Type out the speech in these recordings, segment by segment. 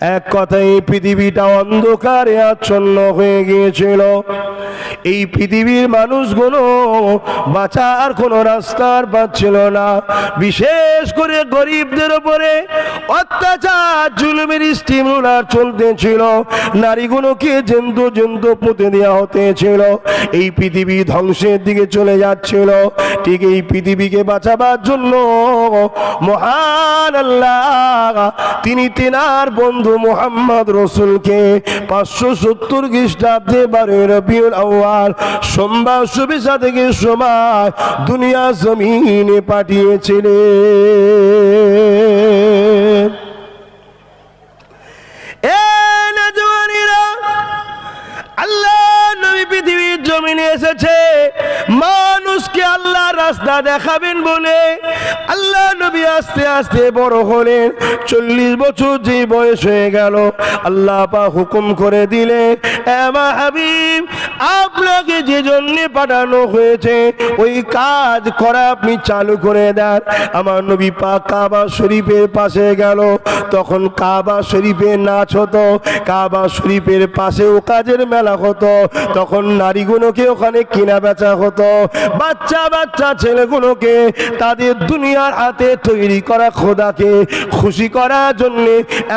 এক কথায় পৃথিবীটা অন্ধকারে আচ্ছন্ন হয়ে গিয়েছিল। এই পৃথিবীর মানুষগুলো বাঁচার কোনো রাস্তার পাচ্ছিল না। বিশেষ করে গরিবদের উপরে অত্যাচার জুলুমের স্টিমুলার চলতেছিল। নারীগুলোকে জন্তু জন্তু পুঁতে দেওয়া হতেছিল। এই পৃথিবী ধ্বংসের দিকে চলে যাচ্ছিল। ঠিক এই পৃথিবীকে বাঁচাবার জন্য মহান আল্লাহ তিনি তেনার বন্ধু মুহাম্মদ রসুলকে 570 খ্রিস্টাব্দে 12 রবিউল আউয়াল সোমবার সুবিসা থেকে সময় দুনিয়া জমিনে পাঠিয়েছিলেন। আল্লাহ নবী পৃথিবীর জমিনে এসেছে মানুষকে আল্লাহ রাস্তা দেখাবেন বলে। আল্লাহ নবী আস্তে আস্তে বড় হলেন। 40 বছর যে বয়স হয়ে গেল, আল্লাহ পাক হুকুম করে দিলে, এমা হাবিব আপনাকে যে জন্য পাঠানো হয়েছে ওই কাজ করা আপনি চালু করে দেন। আমার নবী পাক কাবা শরীফের পাশে গেল। তখন কাবা শরীফের নাচ হতো, কাবা শরীফের পাশেও কাজের মেলা হতো। তখন নারীগুলোকে ওখানে কিনা বেচা হতো। বাচ্চা বাচ্চা ছেলেগুলোকে তাদের দুনিয়ার হাতে তৈরি করা খোদাকে খুশি করার জন্য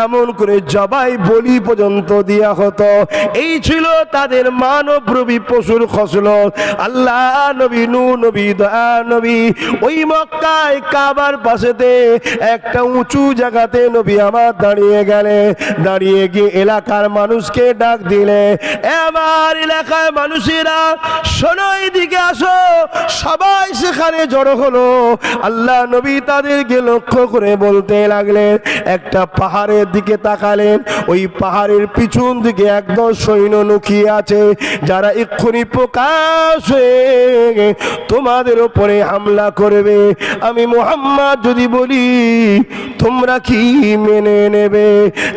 এমন করে জবাই বলি পর্যন্ত দেওয়া হতো। এই ছিল তাদের মানবরূপী পশুর খসলত। আল্লাহ নবী নূহ নবী দয়া নবী ওই মক্কায় কাবার পাশেতে একটা উঁচু জায়গাতে নবী আমার দাঁড়িয়ে গেলে। দাঁড়িয়ে গিয়ে এলাকার মানুষকে ডাক দিলে, আমার এলাকায় মানুষেরা শোনো, এদিকে আসো। সবাই সেখানে জড়ো হলো। আল্লাহ নবী তাদেরকে লক্ষ্য করে বলতে লাগলেন, একটা পাহাড়ের দিকে তাকালেন। ওই পাহাড়ের পিছন দিকে একদল সৈন্য লুকিয়ে আছে, যারা এক্ষুনি প্রকাশ হয়ে তোমাদের উপরে হামলা করবে। আমি মুহাম্মদ যদি বলি তোমরা কি মেনে নেবে?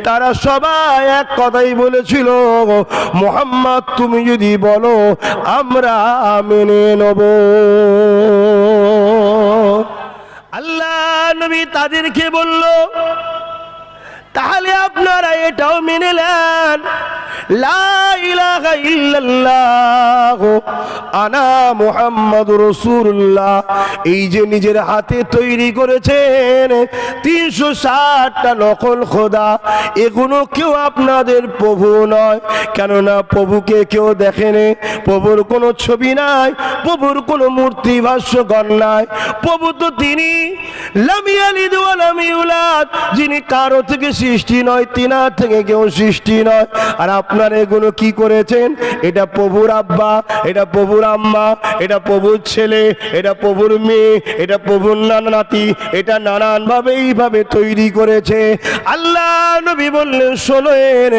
তারা সবাই এক কথাই বলেছিল, মুহাম্মদ তুমি যদি বলো আমরা মেনে নেব। আল্লাহ নবী তাদেরকে বলল, তাহলে আপনারা এটাও মেনে নেন, লা ইলাহা ইল্লাল্লাহ আনা মুহাম্মাদুর রাসূলুল্লাহ। এই যে নিজের হাতে তৈরি করেছেন 360টা নকল খোদা, এগুলো কেউ আপনাদের প্রভু নয়। কেননা প্রভুকে কেউ দেখেনি, প্রভুর কোনো ছবি নাই, প্রভুর কোনো মূর্তি ভাস্যকর নাই। প্রভু তো তিনি লাম ইয়ালিদ ওয়া লাম ইউলাদ, যিনি কারো থেকে সৃষ্টি নয়, তিনার থেকে কেউ সৃষ্টি নয়। আর আপনারা এগুলো কি করেছেন? এটা প্রভুর আব্বা, এটা প্রভুর আম্মা, এটা প্রভুর ছেলে, এটা প্রভুর মেয়ে, এটা প্রভুর নাতি, এটা নানান ভাবে এইভাবে তৈরি করেছে। আল্লাহ নবী বললেন, শোনেন,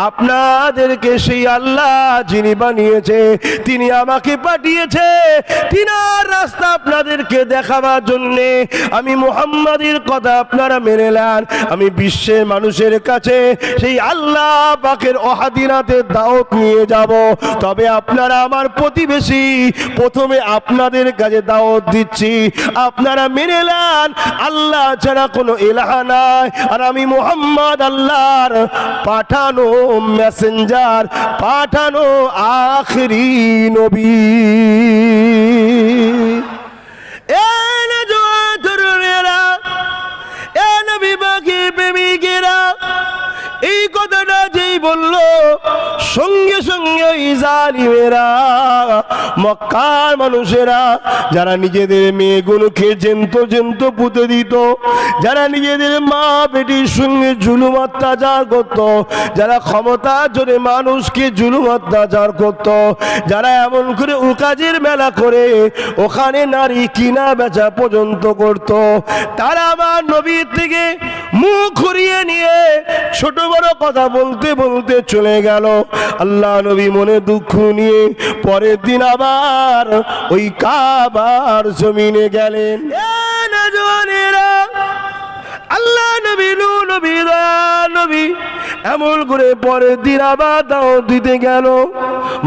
আপনাদেরকে সেই আল্লাহ যিনি বানিয়েছে তিনি আমাকে পাঠিয়েছে তিনার রাস্তা আপনাদেরকে দেখাবার জন্যে। আমি মুহাম্মাদের কথা আপনারা মেনে নেন। আমি বিশ্বের মানুষের কাছে সেই আল্লাহ পাকের অহাদিনাতের দাওয়াত নিয়ে যাব। তবে আপনারা আমার প্রতিবেশী, প্রথমে আপনাদের কাছে দাওয়াত দিচ্ছি, আপনারা মেনে নেন আল্লাহ ছাড়া কোনো ইলাহা নাই। আর আমি মুহাম্মদ আল্লাহর পাঠানো মেসেঞ্জার, পাঠানো আখেরি নবী। এই কথাটা যেই বললো, সঙ্গে সঙ্গে ওই জালিমেরা, মক্কার মানুষেরা, যারা নিজেদের মেয়েগুলোকে জেন্ত পুঁতে দিত, যারা নিজেদের মা বেটির সঙ্গে জুলুম অত্যাচার করত, যারা ক্ষমতার জোরে মানুষকে জুলুম অত্যাচার করত, যারা এমন করে উকাজের মেলা করে ওখানে নারী কিনা বেচা পর্যন্ত করত, তারা আমার নবীর থেকে মুখ ঘুরিয়ে নিয়ে ছোট বড় কথা বলতে বলতে চলে গেল। আল্লাহ নবী মনে দুঃখ নিয়ে পরের দিন আবার ওই কাবার জমিনে গেলেন। আল্লাহ নবী নবী এমন করে পরের দিন আবার দাওয়াত দিতে গেল।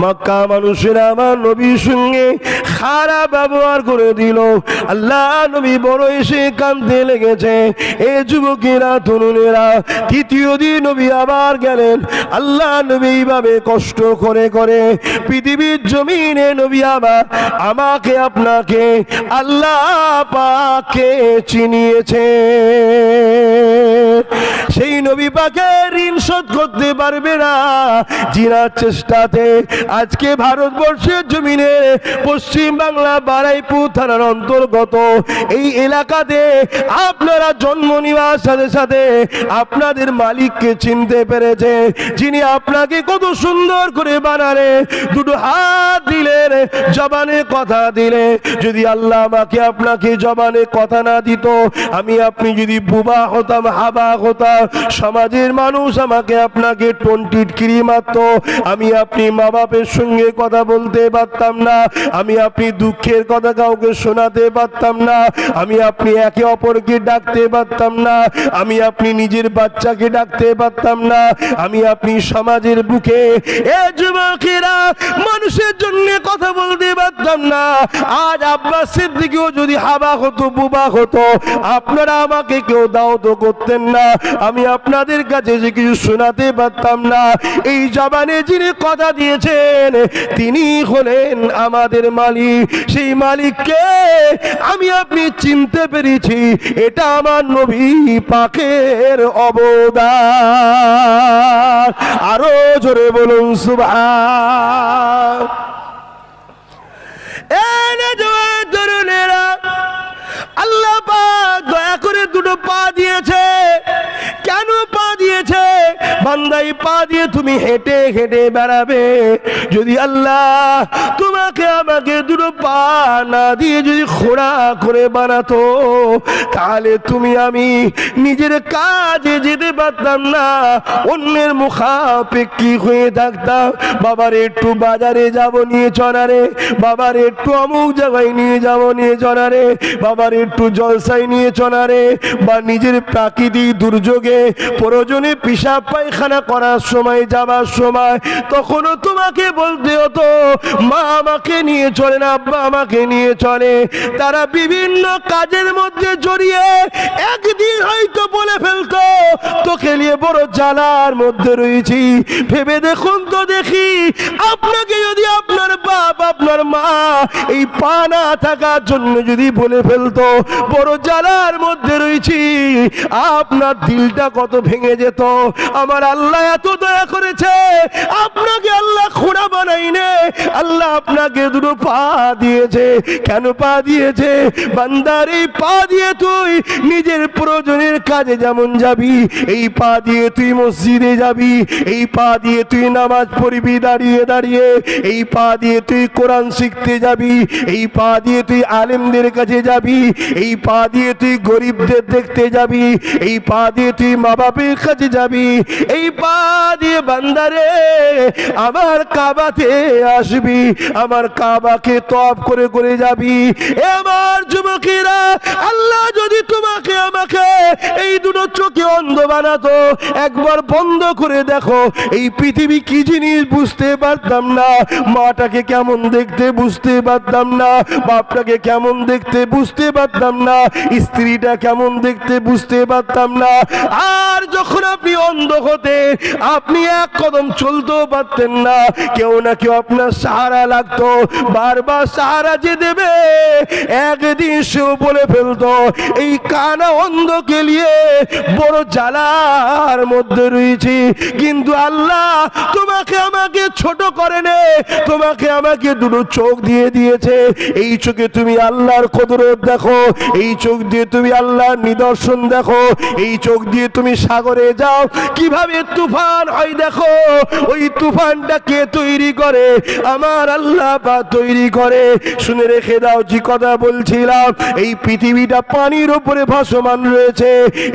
মক্কা মানুষেরা আমার নবীর সঙ্গে খারাপ ব্যবহার করে দিল। আল্লাহ নবী বড় এসে কাঁদতে লেগেছে। এ যুবকেরা, তরুণেরা, তৃতীয় দিন নবী আবার গেলেন। আল্লাহ নবী এইভাবে কষ্ট করে করে পৃথিবীর জমিনে নবী আবার আমাকে আপনাকে আল্লাহ পাকে চিনিয়েছে। সেই নবী পাকে ঋণ শোধ করতে পারবে না জিনার চেষ্টাতে আজকে ভারতবর্ষের জমিনে পশ্চিম বাংলা বারাইপুর থানার অন্তর্গত এই এলাকাতে আপনারা জন্ম নেওয়ার সাথে সাথে আপনাদের মালিককে চিনতে পেরেছে, যিনি আপনাকে কত সুন্দর করে বানালে, দুটো হাত দিলেন, জবানে কথা দিলে। যদি আল্লাহ আমাকে আপনাকে জবানে কথা না দিত, আমি আপনি যদি বুবা হতাম, হাবা হতাম, সমাজের মানুষ আমাকে আপনাকে টিটকিরি মারত, আমি আপনি মা বাপের সঙ্গে কথা বলতে পারতাম না, আমি আপনি দুঃখের কথা কাউকে শোনাতে পারতাম না, আমি আপনি একে অপরকে ডাকতে পারতাম না, আমি আপনি নিজের বাচ্চাকে ডাকতে পারতাম না, আমি আপনি সমাজের বুকে এ যুবকেরা মানুষের জন্য কথা বলতে পারতাম না। আজ আব্বাস সিদ্দিকীও যদি হাবা হতো, বুবা হতো, আপনারা আমাকে কেউ দাওয়াত করতেন না, আমি আপনাদের কাছে যে কিছু শোনাতে পারতাম না। এই জবানে যিনি কথা দিয়েছেন তিনি হলেন আমাদের মালিক। সেই মালিককে আমি আপনি চিনতে পেরেছি, এটা আমার নবী পাকের অবদান। আরো জোরে বলুন সুবহান। আল্লাহ পাক দয়া করে দুটো পা দিয়েছে। কেন পা দিয়েছে? বান্দাই পা দিয়ে তুমি হেঁটে হেঁটে বেড়াবে। যদি আল্লাহ তোমাকে আমাকে দুটো পা না দিয়ে যদি খোঁড়া করে বানাতো, তাহলে তুমি আমি নিজের কাজে যেতে পারতাম না, অন্যের মুখাপেক্ষী হয়ে থাকতাম। বাবার একটু বাজারে যাব, নিয়ে চলারে, বাবার একটু অমুক জায়গায় নিয়ে যাব, নিয়ে চলারে, বাবার একটু জলসায় নিয়ে চলারে, বা নিজের প্রাকৃতিক দুর্যোগে প্রয়োজনে পিশাব পায়খানা করার সময়, যাবার সময়, তখনও তোমাকে বলতে হতো মা আমাকে নিয়ে চলে না, আব্বা আমাকে নিয়ে চলে। তারা বিভিন্ন কাজের মধ্যে জড়িয়ে একদিন হয়তো বলে ফেলতো তোকে নিয়ে বড় জ্বালার মধ্যে রয়েছি। ভেবে দেখুন তো দেখি, আপনাকে যদি আপনার বাপ, আপনার মা এই পা না থাকার জন্য যদি বলে ফেলতো বড় জ্বালার মধ্যে রয়েছি, আপনার দিলটা কত ভেঙে যেত। আমার আল্লাহ এত দয়া করেছে, আপনাকে আল্লাহ খোঁড়া বানাইনে, আল্লাহ আপনাকে দুটো পা দিয়েছে। কেন পা দিয়েছে? বান্দার এই পা দিয়ে তুই নিজের প্রয়োজনের কাজে যেমন যাবি, এই পা দিয়ে তুই মসজিদে যাবি, এই পা দিয়ে তুই নামাজ পড়বি দাঁড়িয়ে দাঁড়িয়ে, এই পা দিয়ে তুই কোরআন শিখতে যাবি, এই পা দিয়ে তুই আলেমদের কাছে যাবি, এই পা দিয়ে তুই গরিবদের দেখতে যাবি, এই পা দিয়ে তুই মা বাপের কাছে যাবি, এই পা দিয়ে বান্দারে আমার কাবাতে আসবি, আমার কাবাকে তওয়াফ করে করে যাবি। আমার যুবকেরা, আল্লাহ যদি তোমাকে আমাকে এই দুটো চোখে অন্ধ বানাতো, একবার বন্ধ করে দেখো, এই পৃথিবী কি জিনিস বুঝতে পারতাম না, মাটাকে কেমন দেখতে বুঝতে পারতাম না, বাপটাকে কেমন দেখতে বুঝতে পারতাম না, স্ত্রীটা কেমন দেখতে বুঝতে পারতাম না। আর যখন আপনি অন্ধ হতে, আপনি এক কদম চলতেও পারতেন না, কেউ না কেউ আপনার সাহারা লাগতো, বারবার সাহারা যে দেবে, একদিন সেও বলে ফেলতো এই কানা অন্ধকে নিয়ে বড় জ্বালার মধ্যে রয়েছি। কিন্তু আল্লাহ তোমাকে আমাকে ছোট করে নে, তোমাকে আমাকে দুটো চোখ দিয়ে দিয়েছে। এই চোখে তুমি আল্লাহর কুদরত দেখো, এই চোখ দিয়ে তুমি আল্লাহর নিদর্শন দেখো, এই চোখ দিয়ে তুমি সাগরে যাও, কিভাবে তুফান হয় দেখো। ওই তুফানটা কে তৈরি করে? আমার আল্লাহ পাক তৈরি করে। শুনে রেখে দাও, যে কথা বলছিলাম, এই পৃথিবীটা পানির উপরে ভাসমান রয়েছে।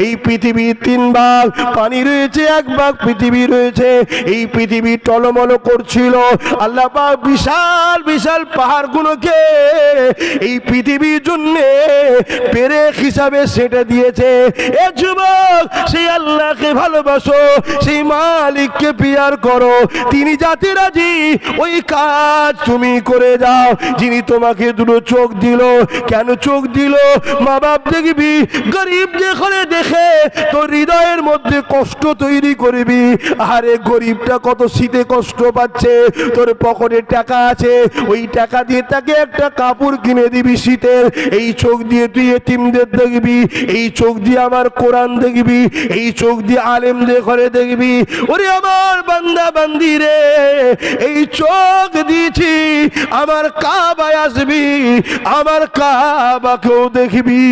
এই পৃথিবীর 3 ভাগ পানি রয়েছে, 1 ভাগ পৃথিবী রয়েছে। এই পৃথিবী টলমল করছিল, আল্লাহ পাক বিশাল বিশাল পাহাড়গুলোকে এই পৃথিবীর জন্য পেরেক হিসাবে সেটে দিয়েছে। এ যুবক, সেই আল্লাহকে ভালোবাসে। ভালোবাসো, সেই মালিককে পিয়ার করো, তিনি যাতে রাজি ওই কাজ তুমি করে যাও। যিনি তোমাকে দুটো চোখ দিল, কেন চোখ দিল? মা বাপ দেখবি গরিব যেখানে দেখে তোর হৃদয়ের মধ্যে কষ্ট তৈরি করবি। আরে গরিবটা কত শীতে কষ্ট পাচ্ছে, তোর পকেটে টাকা আছে, ওই টাকা দিয়ে তাকে একটা কাপড় কিনে দিবি শীতের। এই চোখ দিয়ে তুই এতিমদের দেখবি, এই চোখ দিয়ে আমার কোরআন দেখবি, এই চোখ দিয়ে আলেমদের ঘরে দেখবি। ওরে আমার বান্দা বান্দি রে, এই চোখ দিয়েছি আমার কাবায় আসবি, আমার কাবাকেও দেখবি।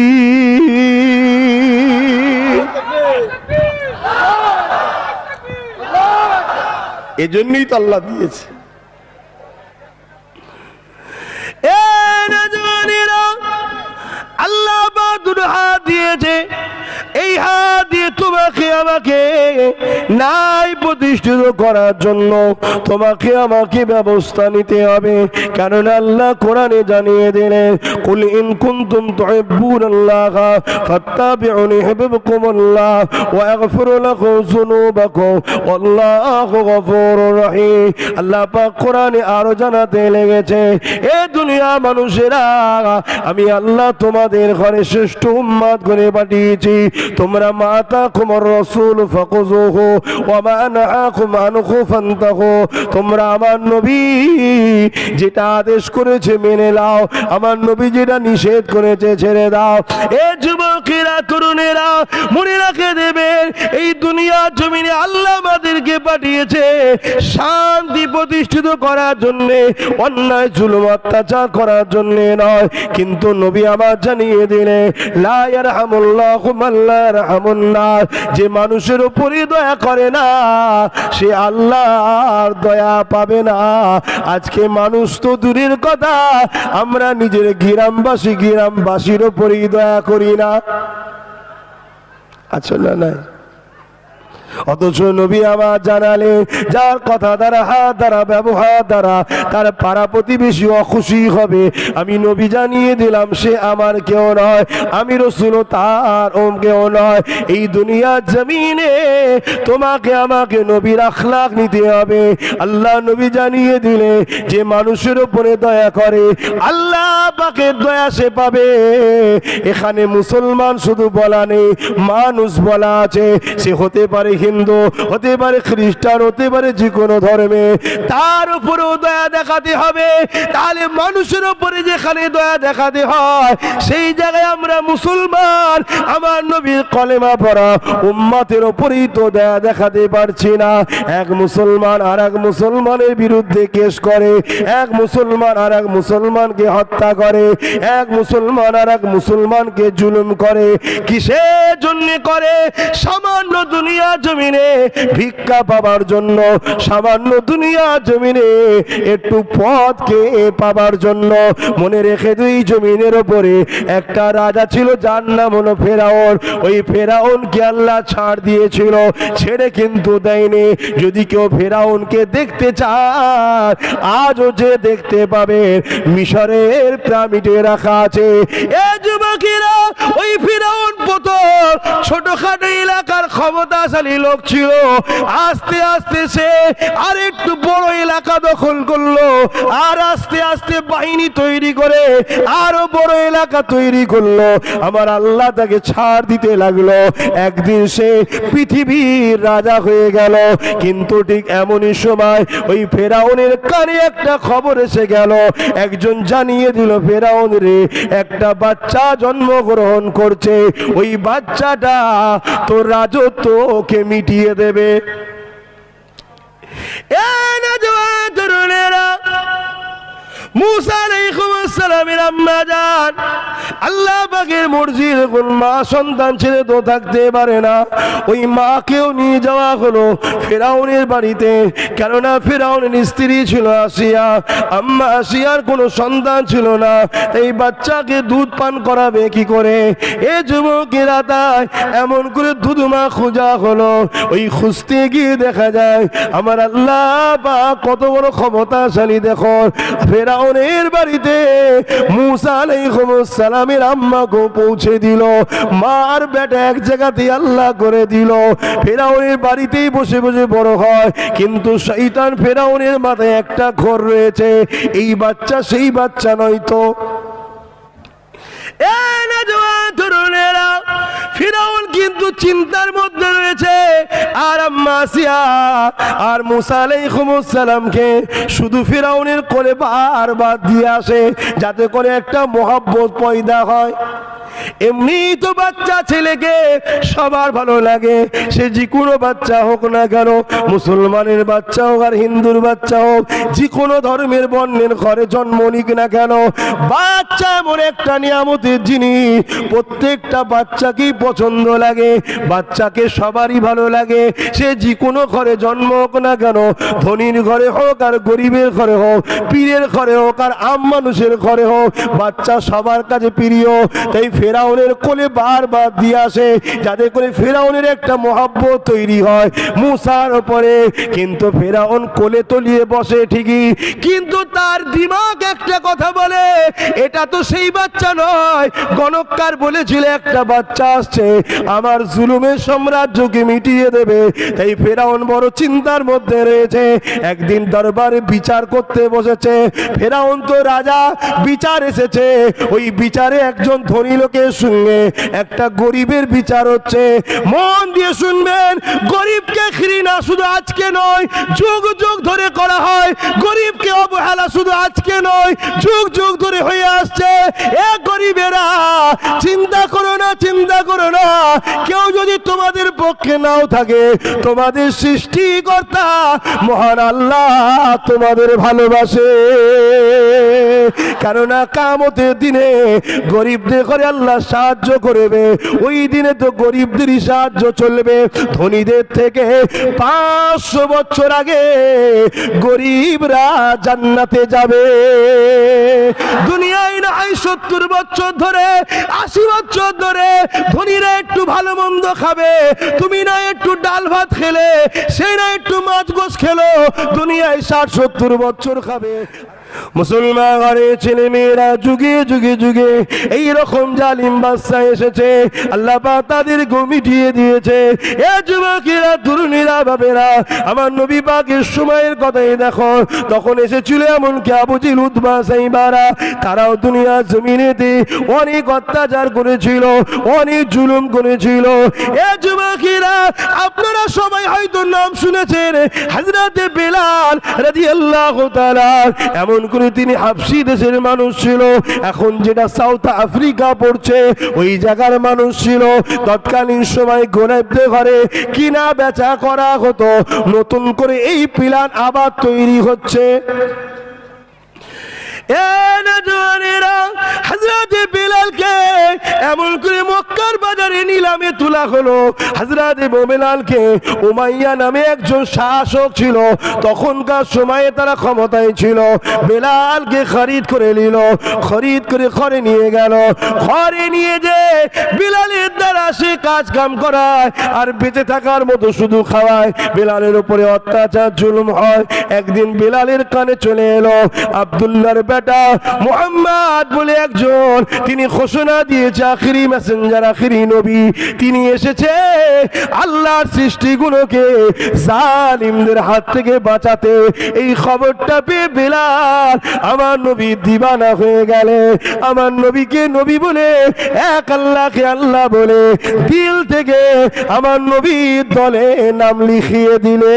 এজন্যই তো আল্লাহ দিয়েছে। আল্লাহ দুটো হাত দিয়েছে, এই হাত দিয়ে তোমাকে আমাকে নাই প্রতিষ্ঠিত করার জন্য তোমাকে আমাকে ব্যবস্থা নিতে হবে। কারণ আল্লাহ কোরআনে জানিয়ে দিলেন, কুল ইন কুনতুম তুহিব্বুনাল্লাহ ফাত্তাবিউনি ইউহিব্বুকুমুল্লাহ ওয়া ইয়াগফির লাকুম যুনুবাকুম ওয়াল্লাহু গফুরুর রহিম। আল্লাহ পাক কোরআনে আরো জানাতে লেগেছে, এ দুনিয়া মানুষেরা, আমি আল্লাহ তোমাদের ঘরে শ্রেষ্ঠ উম্মত করে পাঠিয়েছি। তোমরা মাতাকুমুর রাসূল ফাকুযুহু ওয়া মা নাহাকুম আনহু ফান্তাহু। তোমরা আমার নবী যেটা আদেশ করেছে মেনে নাও, আমার নবী যেটা নিষেধ করেছে ছেড়ে দাও। এ যুবকেরা, তরুণেরা, মনে রাখে দেবেন, এই দুনিয়ার জমিনে আল্লাহ আমাদেরকে পাঠিয়েছে শান্তি প্রতিষ্ঠিত করার জন্য, অন্যায় জুলুম অত্যাচার করার জন্য নয়। কিন্তু নবী আমার জানিয়ে দিলে, লা ইয়ারহামুল্লাহু মান লা ইয়ারহামুন নাস, যে মানুষের উপরে দয়া করে না সে আল্লাহর দয়া পাবে না। আজকে মানুষ তো দূরের কথা, আমরা নিজের গ্রামবাসীর উপরেই দয়া করি না। আচ্ছা না নাই? অথচ নবী আমার জানালেন, যার কথা দ্বারা, হাত দ্বারা, ব্যবহার দ্বারা তার পাড়া প্রতিবেশী অখুশি হবে, আমি নবী জানিয়ে দিলাম সে আমার কেউ নয়, আমি রাসূল তার কেউ নয়। এই দুনিয়ার জমিনে তোমাকে আমাকে নবীর আখলাক নিতে হবে। আল্লাহ নবী জানিয়ে দিলে, যে মানুষের উপরে দয়া করে আল্লাহ পাকের দয়া সে পাবে। এখানে মুসলমান শুধু বলা নেই, মানুষ বলা আছে। সে হতে পারে হিন্দু, হতে পারে খ্রিস্টান, হতে পারে যে কোনো ধর্মে, তার উপরেও দয়া দেখাতে হবে। তাহলে মানুষের উপরে যেখানে দয়া দেখাতে হয়, সেই জায়গায় আমরা মুসলমান, আমার নবীর কলেমা পড়া উম্মতের উপরেই তো দয়া দেখাতে পারছি না। এক মুসলমান আর এক মুসলমানের বিরুদ্ধে কেস করে, এক মুসলমান আর এক মুসলমানকে হত্যা করে, এক মুসলমান আর এক মুসলমানকে জুলুম করে। কিসের জন্য করে? সামান্য দুনিয়া জমিনে ভিক্ষা পাবার জন্য, সামান্য দুনিয়া জমিনে একটু পথকে পাবার জন্য। মনে রেখে দুই জমিনের উপরে একটা রাজা ছিল, যার নাম হলো ফেরাউন। ওই ফেরাউনকে আল্লাহ ছাড় দিয়েছিল, ছেড়ে কিন্তু দেয়নি। যদি কেউ ফেরাউনকে দেখতে চায়, আজও যে দেখতে পাবে, মিশরের পিরামিডে রাখা আছে। এ যুবকেরা, ওই ফেরাউন প্রথম ছোটখাটো এলাকার ক্ষমতাশালী লোক ছিল, আস্তে আস্তে সে আর একটু বড় এলাকা দখল করলো, আর আস্তে আস্তে বাহিনী তৈরি করে আরো বড় এলাকা তৈরি করলো। আমার আল্লাহ তাকে ছাড় দিতে লাগলো। একদিন সে পৃথিবীর রাজা হয়ে গেল। কিন্তু ঠিক এমনই সময় ওই ফেরাউনের কানে একটা খবর এসে গেল। একজন জানিয়ে দিল, ফেরাউন রে, একটা বাচ্চা জন্মগ্রহণ করছে, ওই বাচ্চাটা তোর রাজত্ব ওকে মিটিয়ে দেবে। মুসা আলাইহিস সালামের আম্মা জান, আল্লাহ পাকের মর্জি, যখন মা সন্তান ছেড়ে তো থাকতে পারে না, ওই মাকেও নিয়ে যাওয়া হলো ফেরাউনের বাড়িতে। কেননা ফেরাউনের স্ত্রী ছিল আসিয়া, আম্মা আসিয়ার কোনো সন্তান ছিল না, এই বাচ্চাকে দুধ পান করাবে কি করে? এ যুবকেরা, তাই এমন করে দুধ মা খোঁজা হলো। ওই খুঁজতে গিয়ে দেখা যায় আমার আল্লাহ পাক কত বড় ক্ষমতাশালী। দেখো, ফেরাউনের বাড়িতে মুসা আলাইহিস সালামের আম্মা পৌঁছে দিল। মা আর বেটা এক জায়গাতেই আল্লাহ করে দিল। ফেরাউনের বাড়িতেই বসে বসে বড় হয়, কিন্তু শয়তান ফেরাউনের মাথায় একটা ঘর রয়েছে, এই বাচ্চা সেই বাচ্চা নয় তো। তরুণেরা, ফিরাউন কিন্তু চিন্তার মধ্যে রয়েছে। আর আম্মা আসিয়া আর মুসা আলাইহিস সালামকে শুধু ফিরাউনের কোলে বারবার দিয়ে আসে, যাতে করে একটা মহব্বত পয়দা হয়। এমনি তো বাচ্চা ছেলেকে সবার ভালো লাগে, সে যে কোনো বাচ্চা হোক না কেন, মুসলমানের বাচ্চা হোক আর হিন্দুর বাচ্চা হোক, যে কোনো ধর্মের বর্ণের ঘরে জন্ম নিক না কেন, বাচ্চা এমন একটা নিয়ামতের জিনিস, প্রত্যেকটা বাচ্চাকেই পছন্দ লাগে, বাচ্চাকে সবারই ভালো লাগে। সে যে কোনো ঘরে জন্ম হোক না কেন, ধনীর ঘরে হোক আর গরিবের ঘরে হোক, পীরের ঘরে হোক আর আম মানুষের ঘরে হোক, বাচ্চা সবার কাছে প্রিয়। তাই ফেরাউনের কোলে বারবার দিয়ে আসে, যাতে করে ফেরাউনের একটা মহব্বত তৈরি হয় মুসার উপরে। কিন্তু ফেরাউন কোলে তলিয়ে বসে ঠিকই, কিন্তু তার দিমাগ একটা কথা বলে, এটা তো সেই বাচ্চা নয়। গণককার বলেছিল একটা বাচ্চা আসছে আমার জুলুমের সাম্রাজ্যকে মিটিয়ে দেবে। তাই ফেরাউন বড় চিন্তার মধ্যে রয়েছে। একদিন দরবারে বিচার করতে বসেছে। ফেরাউন তো রাজা, বিচার এসেছে। ওই বিচারে একজন ধনী লোকের সঙ্গে একটা গরিবের বিচার হচ্ছে। মন দিয়ে শুনবেন, গরিবকে ঘৃণা শুধু আজকে নয়, যুগ যুগ ধরে করা হয়। গরিবকে অবহেলা শুধু আজকে নয়, যুগ যুগ ধরে হয়ে আসছে। এ গরিবেরা, চিন্তা করো না, চিন্তা করো না। কেউ যদি তোমাদের পক্ষে নাও থাকে, তোমাদের সৃষ্টিকর্তা মহান আল্লাহ তোমাদের ভালোবাসে। কেননা কিয়ামতের দিনে গরিবদের করে আল্লাহ সাহায্য করবে। ওই দিনে তো গরিবদেরই সাহায্য চলবে। ধনীদের থেকে 500 বছর আগে গরিবরা জান্নাতে যাবে। দুনিয়ায় না 70 বছর ধরে, 80 বছর ধরে ধনীরা একটু ভালো মন্দ খাবে, তুমি না একটু ডাল ভাত খেলে, সে না একটু মাছ গোশ খেলো, দুনিয়ায় 60-70 বছর খাবে। মুসলমান ঘরে ছেলে মেয়েরা যুগে যুগে যুগে এইরকম জালিম বাদশা এসেছে, আল্লাহ পাক তাদেরকে মিটিয়ে দিয়েছে। এ যুবকেরা, তরুণীরা, বাবেরা, আমার নবী পাকের সময়ের কথাই দেখো, তখন এসেছিল এমনকি আবু জিল, উতবা, সাইবারা, তারাও দুনিয়া জমিনেতে অনেক অত্যাচার করেছিল, অনেক জুলুম করেছিল। এ যুবকেরা, আপনারা সবাই হয়তো নাম শুনেছেন হযরতে বেলাল রাদিয়াল্লাহু তাআলা। এমন করে তিনি হাবশি দেশের মানুষ ছিল, এখন যেটা সাউথ আফ্রিকা পড়ছে, ওই জায়গার মানুষ ছিল। তৎকালীন সময় গরিবদের ঘরে কিনা বেচা করা হতো, নতুন করে এই প্ল্যান আবার তৈরি হচ্ছে। হযরত বেলালকে এমন করে মক্কার বাজারে নিলামে তোলা হলো। হযরত বেলালকে উমাইয়া নামে একজন শাসক ছিল, তখনকার সময়ে তারা ক্ষমতায় ছিল। বেলালকে খরিদ করে নিল, খরিদ করে ঘরে নিয়ে গেল। ঘরে নিয়ে যে বেলালের দ্বারা সে কাজ কাম করায় আর বেঁচে থাকার মতো শুধু খাওয়ায়। বেলালের উপরে অত্যাচার জুলুম হয়। একদিন বেলালের কানে চলে এলো আব্দুল্লাহর বেটা মুহাম্মদ বলে একজন, তিনি ঘোষণা দিয়েছে আখিরি মেসেঞ্জার, আখিরি নবী, তিনি এসেছে আল্লাহর সৃষ্টিগুলোকে জালিমদের হাত থেকে বাঁচাতে। এই খবরটা পেয়ে বেলাল আমার নবী দিবানা হয়ে গেলে, আমার নবীকে নবী বলে, এক আল্লাহকে আল্লাহ বলে দিল থেকে আমার নবীর দলে নাম লিখিয়ে দিলে।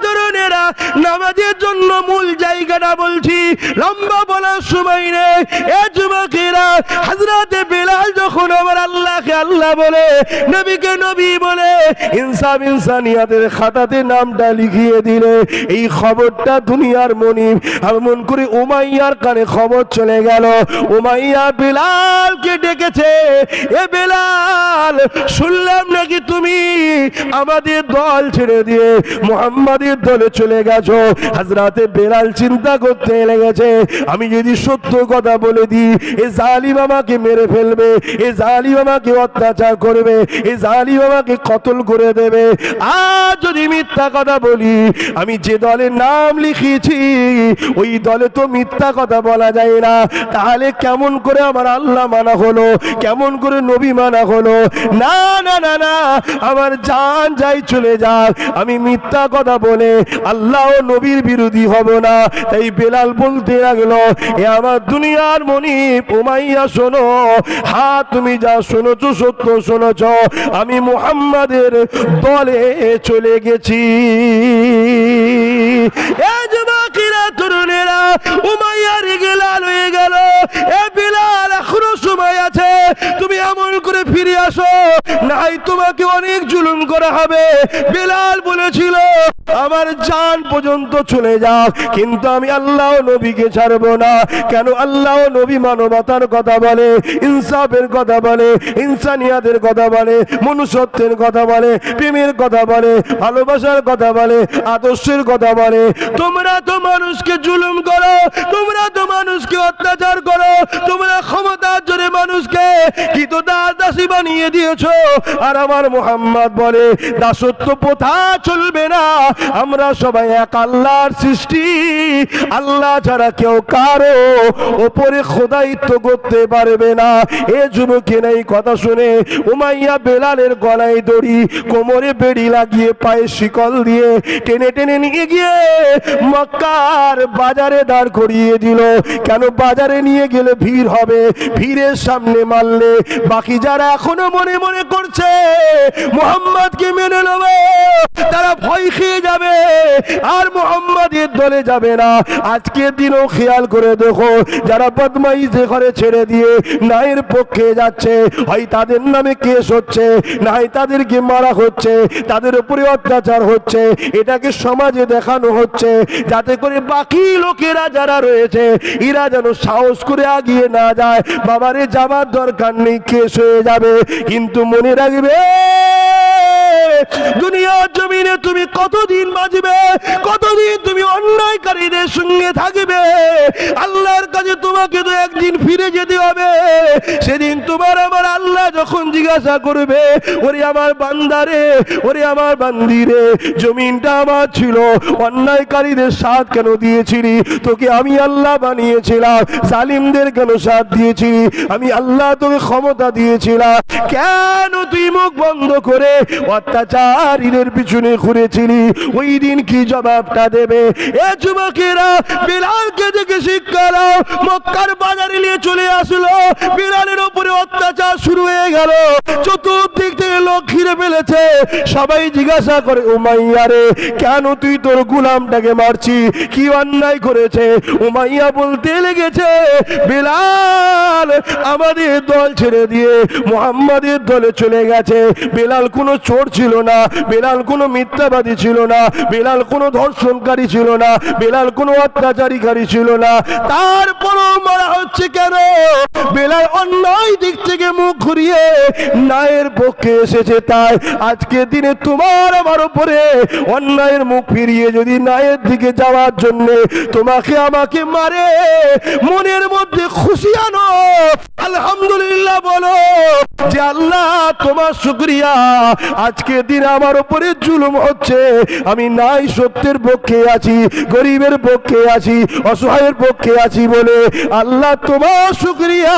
তরুণেরা, নামাজের জন্য মূল জায়গাটা বলছি, লম্বা বলার সময় নেই। এ যুবকেরা, হযরতে বেলাল যখন আমার আল্লাহকে আল্লাহ বলে, নবীকে নবী বলে, ইনসাফ ইনসানিয়াতের খাতাতে নামটা লিখিয়ে দিলে, এই খবরটা দুনিয়ার মনিব এমন করে উমাইয়ার কানে খবর চলে গেল। উমাইয়া বেলালকে ডেকেছে, এ বেলাল, শুনলাম নাকি তুমি আমাদের দল ছেড়ে দিয়ে মুহাম্মাদের দলে চলে গেছো। হযরতে বেলাল চিন্তা করতে লেগেছে, আমি যদি সত্য কথা বলে দিই, এ জালিম আমাকে মেরে ফেলবে, এ জালিম আমাকে অত্যাচার করবে, এ জালিম আমাকে কতল পাগল করে দেবে। আর যদি মিথ্যা কথা বলি, আমি যে দলের নাম লিখেছি ওই দলে তো মিথ্যা কথা বলা যায় না, তাহলে কেমন করে আমার আল্লাহ মানা হলো, কেমন করে নবী মানা হলো? না না না না, আমার জান যাই চলে যাক, আমি মিথ্যা কথা বলে আল্লাহ ও নবীর বিরোধী হব না। তাই বেলাল বলতে লাগলো, এ আমার দুনিয়ার মনিব উমাইয়া শোনো, হ্যাঁ তুমি যা শোনেছো সত্য শোনেছ, আমি মুহাম্মাদের দলে চলে গেছি। এ যুবকেরা, তরুণেরা, উমাইয়া রেগে লাল হয়ে গেল। এ বেলাল, এখনো সময় আছে, তুমি এমন করে ফিরে আসো, নাই তোমাকে অনেক জুলুম করা হবে। বেলাল বলেছিল, আমার জান পর্যন্ত চলে যাও, কিন্তু আমি আল্লাহ ও নবীকে ছাড়বো না। কেন? আল্লাহ ও নবী মানবতার কথা বলে, ইনসাফের কথা বলে, ইনসানিয়াতের কথা বলে, মনুষ্যত্বের কথা বলে, প্রেমের কথা বলে, ভালোবাসার কথা বলে, আদর্শের কথা বলে। তোমরা তো মানুষকে জুলুম করো, তোমরা তো মানুষকে অত্যাচার করো, তোমরা ক্ষমতার জোরে মানুষকে কিন্তু দাসী বানিয়ে দিয়েছো। আর আমার মুহাম্মদ বলে, দাসত্ব প্রথা চলবে না, আমরা সবাই এক আল্লাহর সৃষ্টি, আল্লাহ ছাড়া কেউ কারো ওপরে খোদাইত্ব করতে পারবে না। এ যুবকের এই কথা শুনে উমাইয়া বেলালের গলায় দড়ি, কোমরে বেড়ি লাগিয়ে, পায়ে শিকল দিয়ে টেনে টেনে নিয়ে গিয়ে মক্কার বাজারে দাঁড় করিয়ে দিল। কেন? বাজারে নিয়ে গেলে ভিড় হবে, ভিড়ের সামনে মারলে বাকি যারা এখনো মনে মনে করছে মুহাম্মদকে মেনে নেবে, তারা ভয় খেয়ে যাবে আর মুহাম্মাদের দলে যাবে না। আজকের দিনও খেয়াল করে দেখো, যারা বদমাইশি করে ছেড়ে দিয়ে ন্যায়ের পক্ষে যাচ্ছে, হয় তাদের নামে কেস হচ্ছে, নাই তাদেরকে মারা হচ্ছে, তাদের উপরে অত্যাচার হচ্ছে, এটাকে সমাজে দেখানো হচ্ছে, যাতে করে বাকি লোকেরা যারা রয়েছে এরা যেন সাহস করে আগিয়ে না যায়। বাবারে, যাবার দরকার নেই, কেস হয়ে যাবে। কিন্তু মনে রাখবে, দুনিয়ার জমিনে তুমি কতদিন বাঁচবে, কতদিন তুমি অন্যায়কারীদের সঙ্গে থাকবে? আল্লাহর কাছে তোমাকে তো একদিন ফিরে যেতে হবে। সেদিন তোমার আমার আল্লাহ যখন জিজ্ঞাসা করবে, ওরে আমার বান্দারে, ওরে আমার বান্দিরে, জমিনটা আমার ছিল, অন্যায়কারীদের সাথ কেন দিয়েছিলি? তোকে আমি আল্লাহ বানিয়েছিলাম, জালিমদের কেন সাথ দিয়েছিলি? আমি আল্লাহ তোকে ক্ষমতা দিয়েছিলাম, কেন তুই মুখ বন্ধ করে অত্যাচারীদের পিছনে ঘুরেছিলি? ওই দিন কি জবাবটা দেবে? এ যুবকেরা, বেলালকে দেখে শিক্ষা নাও। মক্কার বাজারে নিয়ে চলে আসলো, বেলালের উপরে অত্যাচার শুরু হয়ে গেল, চতুর্দিক থেকে লোক ঘিরে ফেলেছে। সবাই জিজ্ঞাসা করে, উমাইয়া রে, কেন তুই তোর গোলামটাকে মারছি? কি অন্যায় করেছে? উমাইয়া বলতে লেগেছে, বেলাল আমাদের দল ছেড়ে দিয়ে মুহাম্মাদের দলে চলে গেছে। বেলাল কোনো চোর ছিল না, বেলাল কোনো মিথ্যাবাদী ছিল না, বেলাল কোনো ধর্ষণকারী ছিল না, বেলাল কোনো অত্যাচারীকারী ছিল না, তারপরও মারা হচ্ছে কেন? বেলাল অন্যায় দিক থেকে মুখ ঘুরিয়ে ন্যায়ের পক্ষে এসেছে। তাই আজকে দিনে তোমার আমার উপরে অন্যায়ের মুখ ফিরিয়ে যদি ন্যায়ের দিকে যাওয়ার জন্য তোমাকে আমাকে মারে, মনের মধ্যে খুশি আনো, আলহামদুলিল্লাহ বলো যে আল্লাহ তোমার শুকরিয়া, আজকে দিন আমার উপরে জুলুম হচ্ছে, আমি নাই সত্যের পক্ষে আছি, গরিবের পক্ষে আছি, অসহায়ের পক্ষে আছি বলে আল্লাহ তোমার শুকরিয়া।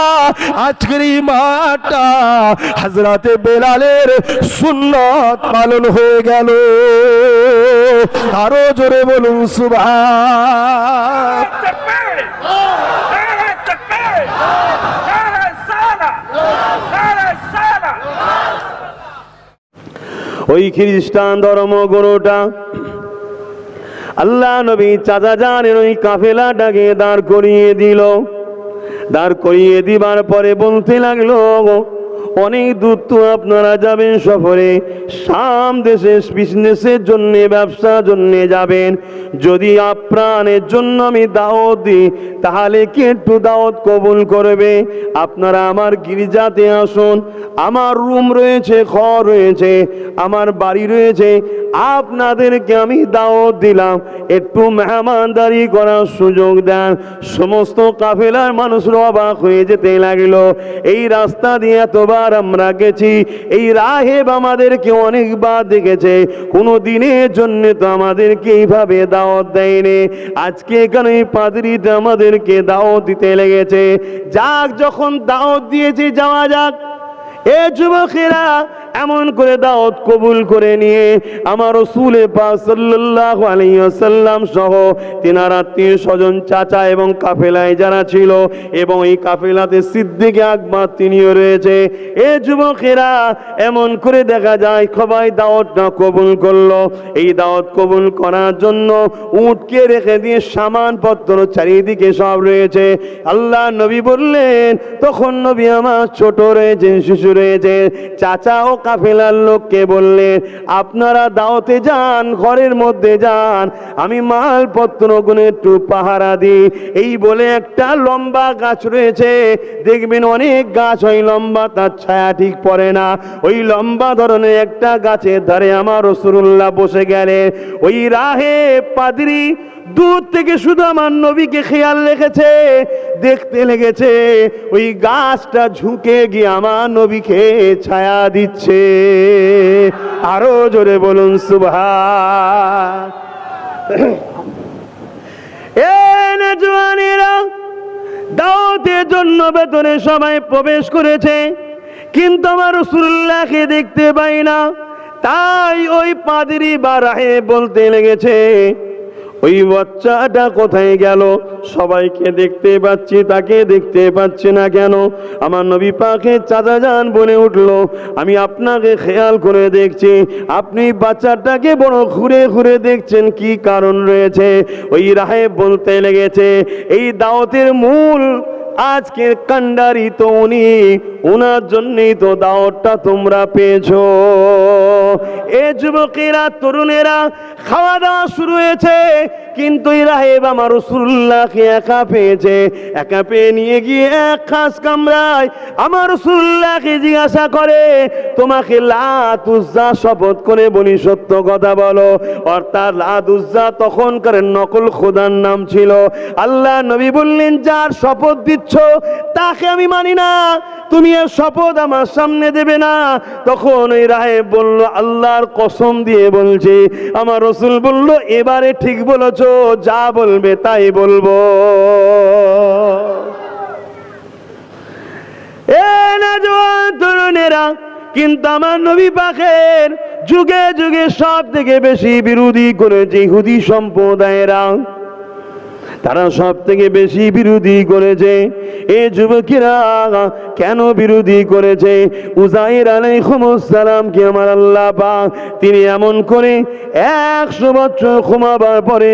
আজকের এই মাঠটা হযরতে বেলালের সুন্নাত পালন হয়ে গেল। আরো জোরে বলুন সুবহান। ওই খ্রিস্টান ধর্মগুরুটা আল্লাহ নবী চাচা জানের ওই কাফেলাটাকে দাঁড় করিয়ে দিল। দাঁড় করিয়ে দিবার পরে বলতে লাগলো, অনেক দূর তো আপনারা যাবেন সফরে, শাম দেশে বিজনেসের জন্য, ব্যবসার জন্য যাবেন। যদি আপনাদের জন্য আমি দাওয়াত দিই, তাহলে কি একটু দাওয়াত কবুল করবে? আপনারা আমার গির্জাতে আসুন, আমার রুম রয়েছে, ঘর রয়েছে, আমার বাড়ি রয়েছে, আপনাদেরকে আমি দাওয়াত দিলাম, একটু মেহমানদারি করার সুযোগ দেন। সমস্ত কাফেলার মানুষরা অবাক হয়ে যেতে লাগলো। এই রাস্তা দিয়ে এতবার আমরা গেছি, এই রাহেব আমাদেরকে অনেকবার দেখেছে, কোনো দিনের জন্য তো আমাদেরকে এইভাবে দাওয়াত দেয়নি। আজকে এখানে পাদ্রীটা আমাদেরকে দাওয়াত দিতে লেগেছে। যাক, যখন দাওয়াত দিয়েছে যাওয়া যাক। এ যুবকেরা এমন করে দাওয়াত কবুল করে নিয়ে আমার রাসূল পাক সাল্লাল্লাহু আলাইহি ওয়াসাল্লাম সহ তিনার আত্মীয় স্বজন, চাচা এবং কাফেলায় যারা ছিল, এবং এই কাফেলাতে সিদ্দিক আকবর তিনিও রয়েছে। এ যুবকেরা এমন করে দেখা যায় সবাই দাওয়াতটা কবুল করলো। এই দাওয়াত কবুল করার জন্য উটকে রেখে দিয়ে সামানপত্র চারিদিকে সব রয়েছে। আল্লাহ নবী বললেন, তখন নবী আমার ছোট রয়েছে, শিশু রয়েছে। চাচা ও কাফেলার লোককে বললেন, আপনারা দাওয়াতে যান, ঘরের মধ্যে যান, আমি মালপত্র গুলো একটু পাহারা দিই। এই বলে একটা লম্বা গাছ রয়েছে, দেখবেন অনেক গাছ হয় লম্বা, তার ছায়া ঠিক পড়ে না। ওই লম্বা ধরনের একটা গাছের ধারে আমার রাসূলুল্লাহ বসে গেলেন। ওই রাহেব পাদ্রী দূর থেকে শুধু আমার নবীকে খেয়াল রেখেছে, দেখতে লেগেছে ওই গাছটা ঝুঁকে গিয়ে আমার নবীকে ছায়া দিচ্ছে। আরো জোরে বলুন সুবহান। এ নওজওয়ানেরা, দাওয়াতের জন্য ভেতরে সবাই প্রবেশ করেছে, কিন্তু আমার রাসূলুল্লাহকে দেখতে পাই না। তাই ওই পাদ্রী বা রাহেব বলতে লেগেছে, ওই বাচ্চাটা কোথায় গেল? সবাইকে দেখতে পাচ্ছি, তাকে দেখতে পাচ্ছি না কেন? আমার নবী পাকের চাচা যান বলে উঠলো, আমি আপনাকে খেয়াল করে দেখছি, আপনি বাচ্চাটাকে বড় ঘুরে ঘুরে দেখছেন, কি কারণ রয়েছে? ওই রাহেব বলতে লেগেছে, এই দাওয়াতের মূল আজকের কান্ডারি তো উনি, ওনার জন্যই তো দাওয়াতটা তোমরা পেয়েছো। এ যুবকেরা, তরুণেরা, খাওয়া দাওয়া শুরু হয়েছে, কিন্তু এই রাহেব আমার রাসূলুল্লাহকে একা পেয়েছে। একা পেয়ে নিয়ে গিয়ে এক খাস কামরায় আমার রাসূলুল্লাহকে জিজ্ঞাসা করে, তোমাকে লাত উজ্জা শপথ করে বলি সত্য কথা বলো। অর্থাৎ লাত উজ্জা তখনকার নকল খোদার নাম ছিল। আল্লাহ নবী বললেন, যার শপথ দিচ্ছ তাকে আমি মানি না, তুমি এর শপথ আমার সামনে দেবে না। তখন ওই রাহেব বলল, আল্লাহর কসম দিয়ে বলছি। আমার রাসূল বলল, এবারে ঠিক বলেছ, যা বলবে তাই বলবো। এ নওজওয়ান তরুণেরা, কিন্তু আমার নবী পাকের যুগে যুগে সব থেকে বেশি বিরোধী করেছে ইহুদি সম্প্রদায়েরা। তারা সব থেকে বেশি বিরোধী করেছে। এই যুবকেরা কেন বিরোধী করেছে? উজাইর আলাইহিস সালাম কি আমার আল্লাহ পাক তিনি এমন করে 100 বছর ঘুমাবার পরে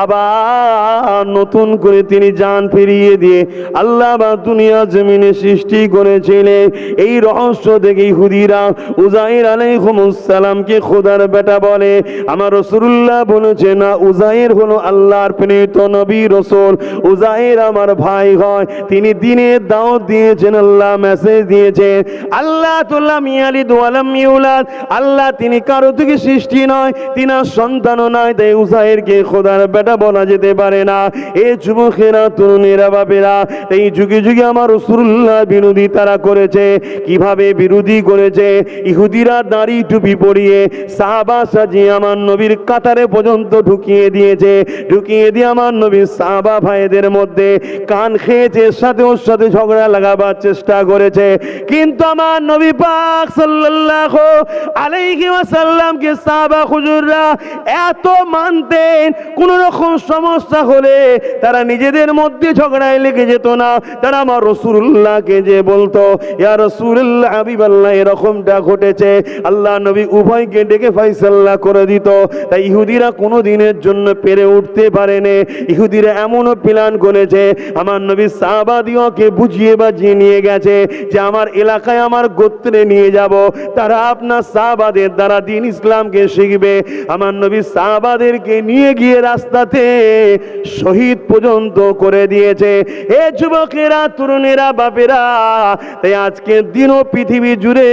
আবার নতুন করে তিনি জান ফিরিয়ে দিয়ে আল্লাহ বা দুনিয়া জমিনে সৃষ্টি করেছিলেন। এই রহস্য দেখে ইহুদিরা উজাইর আলাইহিস সালামকে খোদার বেটা বলে। আমার রাসূলুল্লাহ বলেছে, না, উজাইর হলো আল্লাহর প্রেরিত নবী রাসূল, উজাইর আমার ভাই হয়। তিনি দিনের দাওয়াত দিয়েছেন, আল্লাহ মেসেজ দিয়েছেন, আল্লাহ তুল্লাহ মিয়ালিদ ওয়ালাম ইউলাদ, আল্লাহ তিনি কারো থেকে সৃষ্টি নয়, তিনার সন্তানও নয়, তাই উজাইরকে খোদার বেটা বলা যেতে পারে না। এই যুবকেরা, তরুণেরা, বাপেরা, এই যুগে যুগে আমার রাসূলুল্লাহ বিরোধী তারা করেছে। কিভাবে বিরোধী করেছে? ইহুদিরা দাড়ি টুপি পরিয়ে সাহাবা সাজিয়ে আমার নবীর কাতারে পর্যন্ত ঢুকিয়ে দিয়েছে। ঢুকিয়ে দিয়ে আমার নবীর সাহাবা ভাইদের মধ্যে কান খেয়েছে, সাথে ওর সাথে ঝগড়া লাগাবার চেষ্টা করেছে। কিন্তু আমার নবী পাক সাল্লাল্লাহু আলাইহি ওয়াসাল্লামকে সাহাবা হুজুররা এত মানতেন, কোন রকম সমস্যা হলে তারা নিজেদের মধ্যে ঝগড়ায় লেগে যেত না। তারা আমার রাসূলুল্লাহকে যে বলতো, ইয়া রাসূলুল্লাহ, হাবিবাল্লাহ, এরকমটা ঘটেছে, আল্লাহ নবী উভয়কে ডেকে ফয়সালা করে দিত। তাই ইহুদিরা কোনো দিনের জন্য পেরে উঠতে পারেনি। ইহুদিরা এমনও প্ল্যান করেছে, আমার নবী সাহাবাদিওকে বুঝিয়ে বাজিয়ে নিয়ে গেছে। গেছে যে আমার এলাকায় আমার গোত্রে নিয়ে যাব, তারা আপনার সাহাবাদের দ্বারা দ্বীন ইসলামকে শিখবে। আমার নবী সাহাবাদেরকে নিয়ে গিয়ে রাস্তাতে শহীদ পর্যন্ত করে দিয়েছে। এ যুবকেরা, তরুণেরা, বাপেরা, তাই আজকের দিনও পৃথিবী জুড়ে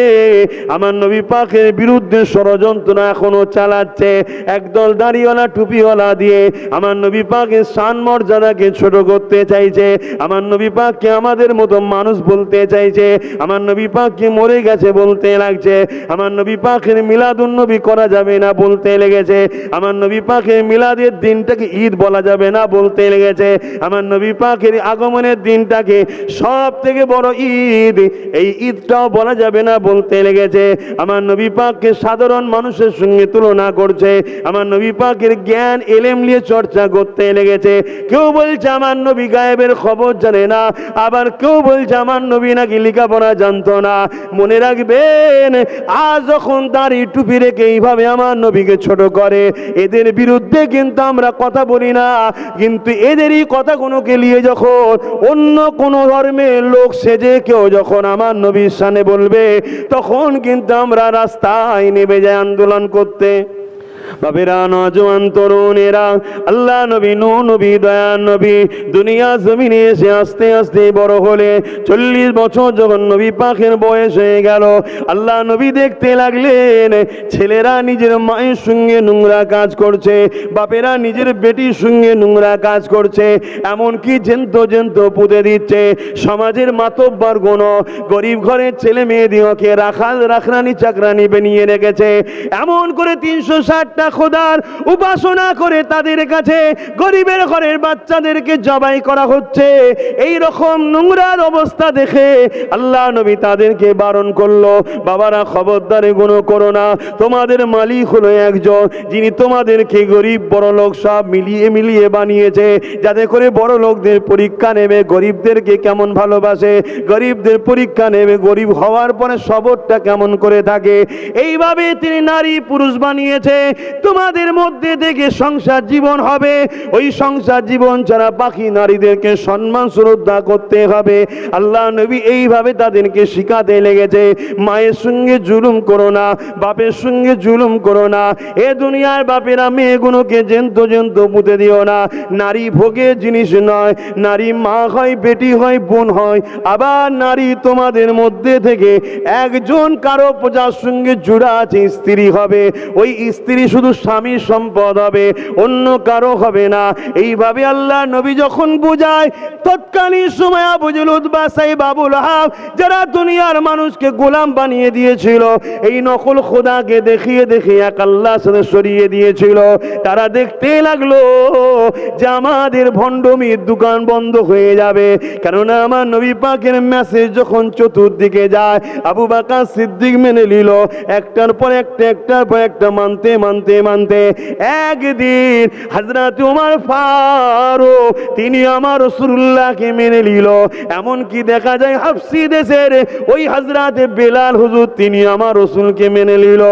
আমার নবী পাকের বিরুদ্ধে ষড়যন্ত্র এখনো চালাচ্ছে। একদল দাড়িওয়ালা টুপিওয়ালা দিয়ে আমার নবী পাকের শান মর্যাদাকে ছোট করতে চাইছে, আমার নবী পাককে আমাদের মতো মানুষ বলতে চাইছে, আমার নবী পাককে মরে গেছে বলতে লাগছে, আমার নবী পাকের মিলাদুন নবী করা যাবে না বলতে লেগেছে, আমার নবী পাকের মিলাদের দিনটাকে ঈদ বলা যাবে না বলতে লেগেছে, আমার নবী পাকের আগমনের দিনটাকে সব থেকে বড় ঈদ, এই ঈদটাও বলা যাবে না বলতে লেগেছে। আমার নবী পাককে সাধারণ মানুষের সঙ্গে তুলনা করছে, আমার নবী পাকের জ্ঞান এলেম নিয়ে চর্চা করতে লেগেছে। কেউ বলছে আমার নবী গায়েবের খবর জানে না, আবার কেউ বলছে আমার নবী নাকি লেখাপড়া জানতো না। মনে রাখবেন, আজ যখন দাড়ি টুপি রেখে এইভাবে আমার নবীকে ছোট করে, এদের বিরুদ্ধে কিন্তু আমরা কথা বলি না, কিন্তু এদেরই কথাগুলোকে নিয়ে যখন অন্য কোন ধর্মের লোক সেজে কেউ যখন আমার নবীর সামনে বলবে, তখন কিন্তু আমরা রাস্তায় নেমে যাই আন্দোলন করতে। বাবেরা, নজওয়ান, তরুণেরা, আল্লাহ নবী, নূহ নবী, দয়া নবী দুনিয়া জমিনে এসে আস্তে আস্তে বড় হলে 40 বছর যখন নবী পাকের বয়স হয়ে গেল, আল্লাহ নবী দেখতে লাগলেন ছেলেরা নিজের মায়ের সঙ্গে নোংরা কাজ করছে, বাপেরা নিজের বেটির সঙ্গে নোংরা কাজ করছে, এমনকি জেন্ত পুঁতে দিচ্ছে। সমাজের মাতব্বর গুণ গরিব ঘরের ছেলে মেয়েদিওকে রাখরানি চাকরানি বানিয়ে রেখেছে। এমন করে 360টা খোদার উপাসনা করে তাদের কাছে গরিবের ঘরের বাচ্চাদেরকে জবাই করা হচ্ছে। এই রকম নোংরার অবস্থা দেখে আল্লাহ নবী তাদেরকে বারণ করলো, বাবারা খবরদার এগুলো করো না, তোমাদের মালিক হলো একজন, যিনি তোমাদেরকে গরিব বড় লোক সব মিলিয়ে বানিয়েছে, যাতে করে বড় লোকদের পরীক্ষা নেবে গরিবদেরকে কেমন ভালোবাসে, গরিবদের পরীক্ষা নেবে গরিব হওয়ার পরে সবরটা কেমন করে থাকে। এইভাবে তিনি নারী পুরুষ বানিয়েছে, তোমাদের মধ্যে থেকে সংসার জীবন হবে, ওই সংসার জীবন ছাড়া বাকি নারীদেরকে সম্মান শ্রদ্ধা করতে হবে। আল্লাহ নবী এইভাবে তাদেরকে শিখাতে লেগেছে, মায়ের সঙ্গে জুলুম করো না, বাপের সঙ্গে জুলুম করো না, এ দুনিয়ার বাপেরা মেয়েগুলোকে জেন্ত পুঁতে দিও না। নারী ভোগের জিনিস নয়, নারী মা হয়, বেটি হয়, বোন হয়, আবার নারী তোমাদের মধ্যে থেকে একজন কারো প্রজার সঙ্গে জুড়া আছে, স্ত্রী হবে, ওই স্ত্রী শুধু স্বামীর সম্পদ হবে, অন্য কারো হবে না। এইভাবে আল্লাহ নবী যখন বুঝায়, তৎকালীন সময় আবু জেহেল, উতবা, সাইব, আবু লাহাব যারা দুনিয়ার মানুষকে গোলাম বানিয়ে দিয়েছিল, এই নকল খোদাকে দেখিয়ে এক আল্লাহর সাথে সরিয়ে দিয়েছিল, তারা দেখতে লাগলো যে আমাদের ভণ্ডমির দোকান বন্ধ হয়ে যাবে। কেননা আমার নবী পাকের মেসেজ যখন চতুর্দিকে যায়, আবু বকর সিদ্দিক মেনে নিল, একটার পর একটা মানতে একদিন হযরত ওমর ফারুক তিনি আমার রাসূলুল্লাহকে মেনে নিল। এমনকি দেখা যায় হাবশী দেশের ওই হযরত বেলাল হুজুর তিনি আমার রাসূলকে মেনে নিল।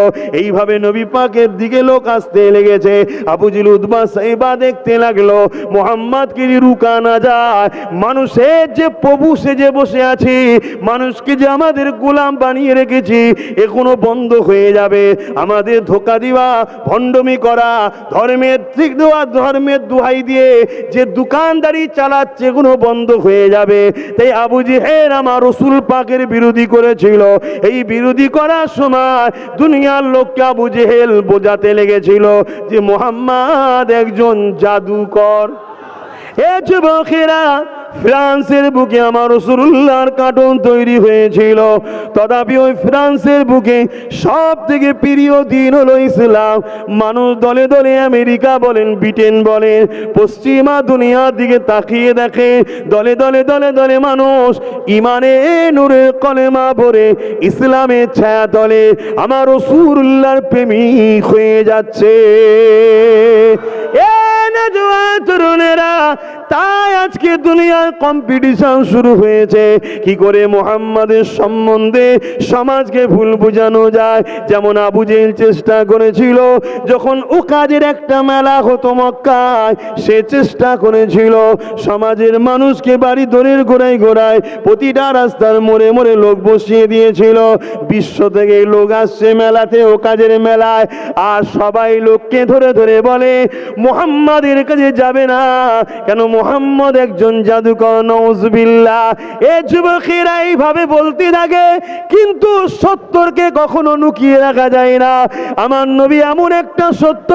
এইভাবে নবী পাকের দিকে লোক আসতে লেগেছে। আবু জেহেল, উতবা, সাইবা দেখতে লাগলো মুহাম্মদকে রুকা না যায়, মানুষের যে প্রভু সেজে বসে আছে, মানুষকে যে আমাদের গোলাম বানিয়ে রেখেছি, এখনো বন্ধ হয়ে যাবে। আমাদের ধোঁকা দিবা, ভণ্ডমি করা, ধর্মের ঠিক দেওয়া, ধর্মের দোহাই দিয়ে যে দোকানদারি চালাচ্ছে, এগুলো বন্ধ হয়ে যাবে। তাই আবু জেহেল আমার রাসূল পাকের বিরোধী করেছিল। এই বিরোধী করার সময় দুনিয়ার লোককে আবু জেহেল বোঝাতে লেগেছিল যে মুহাম্মদ একজন জাদুকর। এ যুবকেরা, ফ্রান্সের বুকে আমার রাসূলুল্লাহর কার্টুন তৈরি হয়েছিল, তথাপি ওই ফ্রান্সের বুকে সব থেকে প্রিয় দিন হলো ইসলাম। মানুষ দলে দলে আমেরিকা বলেন, ব্রিটেন বলেন, পশ্চিমা দুনিয়ার দিকে তাকিয়ে দেখে, দলে দলে মানুষ ইমানে নূরের কলেমা পড়ে ইসলামের ছায়া তলে আমার রাসূলুল্লাহর প্রেমিক হয়ে যাচ্ছে। এ নওজোয়ান তরুণেরা, তাই আজকে দুনিয়ায় কম্পিটিশন শুরু হয়েছে কি করে মুহাম্মাদের সম্বন্ধে সমাজকে ভুল বোঝানো যায়। যেমন আবু জেহেল চেষ্টা করেছিল, যখন উকাজের একটা মেলা হতো মক্কায়, সে চেষ্টা করেছিল সমাজের মানুষকে বাড়ি দড়ির গোড়ায় গোড়ায় প্রতিটা রাস্তার মোড়ে মোড়ে লোক বসিয়ে দিয়েছিল। বিশ্ব থেকে লোক আসছে মেলাতে, উকাজের মেলায়, আর সবাই লোককে ধরে ধরে বলে মুহাম্মাদের কাছে যাবে না, কেন মুহাম্মদ একজন জাদুকর, নাউজুবিল্লাহ। এ যুবকেরা এইভাবে বলতে থাকে, কিন্তু সত্যকে কখনো লুকিয়ে রাখা যায় না। আমার নবী এমন একটা সত্য,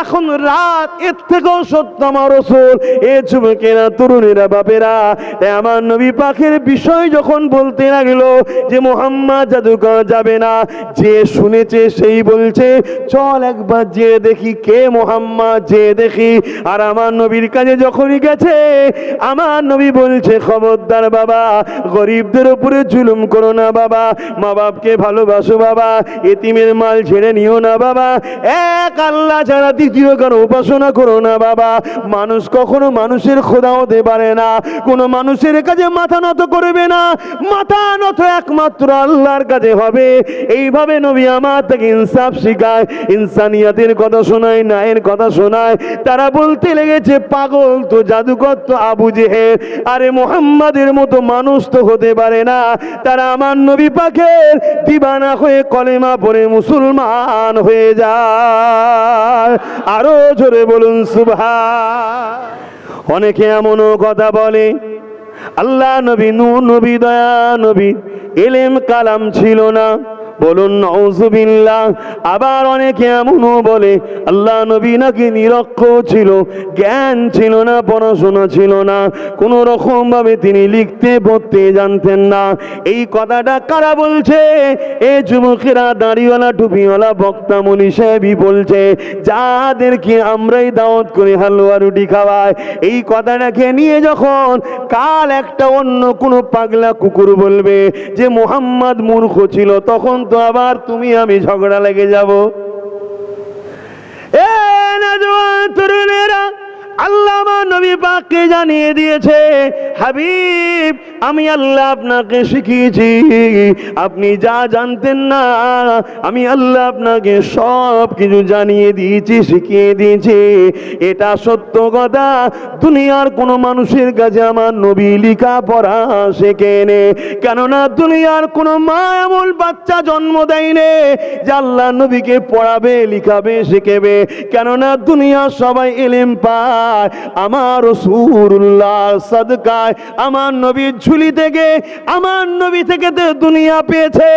এখন রাত এর থেকেও সত্য আমার রাসূল। এ যুবকেরা, তরুণেরা, বাপেরা, তাই আমার নবী পাকের বিষয় যখন বলতে লাগলো যে মুহাম্মদ জাদুকর যাবে না, যে শুনেছে সেই বলছে চল একবার যে দেখি কে মুহাম্মদ, যে দেখি। আর আমার নবীর কাছে যখনই গেছে, আমার নবী বলছে খবরদার বাবা, গরিবদের উপরে জুলুম করো না বাবা, মা বাপকে ভালোবাসো বাবা, এতিমের মাল ছেড়ে নিও না বাবা, এক আল্লাহ ছাড়া দ্বিতীয় কারো উপাসনা করো না বাবা। মানুষ কখনো মানুষের খোদা হতে পারে না, কোনো মানুষের কাছে মাথা নত করবে না, মাথা নত একমাত্র আল্লাহর কাছে হবে। এইভাবে নবী আমার থেকে ইনসাফ শিখায়, ইনসানিয়াতের কথা শোনায়, ন্যায়ের কথা শোনায়। তারা বলতে লেগেছে পাগল তো, জাদুকর তো আবু জেহেল, আরে মুহাম্মাদের মতো মানুষ তো হতে পারে না। তারা আমার নবী পাকের দিবানা হয়ে কলেমা পড়ে মুসলমান হয়ে যায়। আরো জোরে বলুন সুবহান। অনেকে এমনও কথা বলে আল্লাহ নবী, নূর নবী, দয়া নবী, ইলম কালাম ছিল না, বলুন নাউজুবিল্লাহ। আবার অনেকে এমনও বলে আল্লাহ নবী নাকি নিরক্ষর ছিল, জ্ঞান ছিল না, পড়াশোনা ছিল না, কোন রকম ভাবে তিনি লিখতে পড়তে জানতেন না। এই কথাটা কারা বলছে? এ যুবকেরা, দাড়িওয়ালা টুপিওয়ালা বক্তা মনি সাহেবই বলছে, যাদেরকে আমরাই দাওয়াত করে হালুয়া রুটি খাওয়াই। এই কথাটাকে নিয়ে যখন কাল একটা অন্য কোনো পাগলা কুকুর বলবে যে মুহাম্মদ মূর্খ ছিল, তখন তো আবার তুমি আমি ঝগড়া লেগে যাব। এ নওজোয়ান তরুণেরা, আল্লাহ আমার নবী পাককে জানিয়ে দিয়েছে, হাবিব আমি আল্লাহ আপনাকে শিখিয়েছি, আপনি যা জানতেন না আমি আল্লাহ আপনাকে সব কিছু জানিয়ে দিয়েছি, শিখিয়ে দিয়েছি। এটা সত্য কথা, দুনিয়ার কোনো মানুষের কাছে আমার নবী লেখা পড়া শেখেনি, কেননা দুনিয়ার কোনো মা এমন বাচ্চা জন্ম দেয়নি যে আল্লাহ নবীকে পড়াবে, লিখাবে, শেখাবে, কেননা দুনিয়ার সবাই ইলম পায় আমার রাসূলুল্লাহ সাদকায়, আমার নবীর ঝুলি থেকে, আমার নবী থেকে তো দুনিয়া পেয়েছে।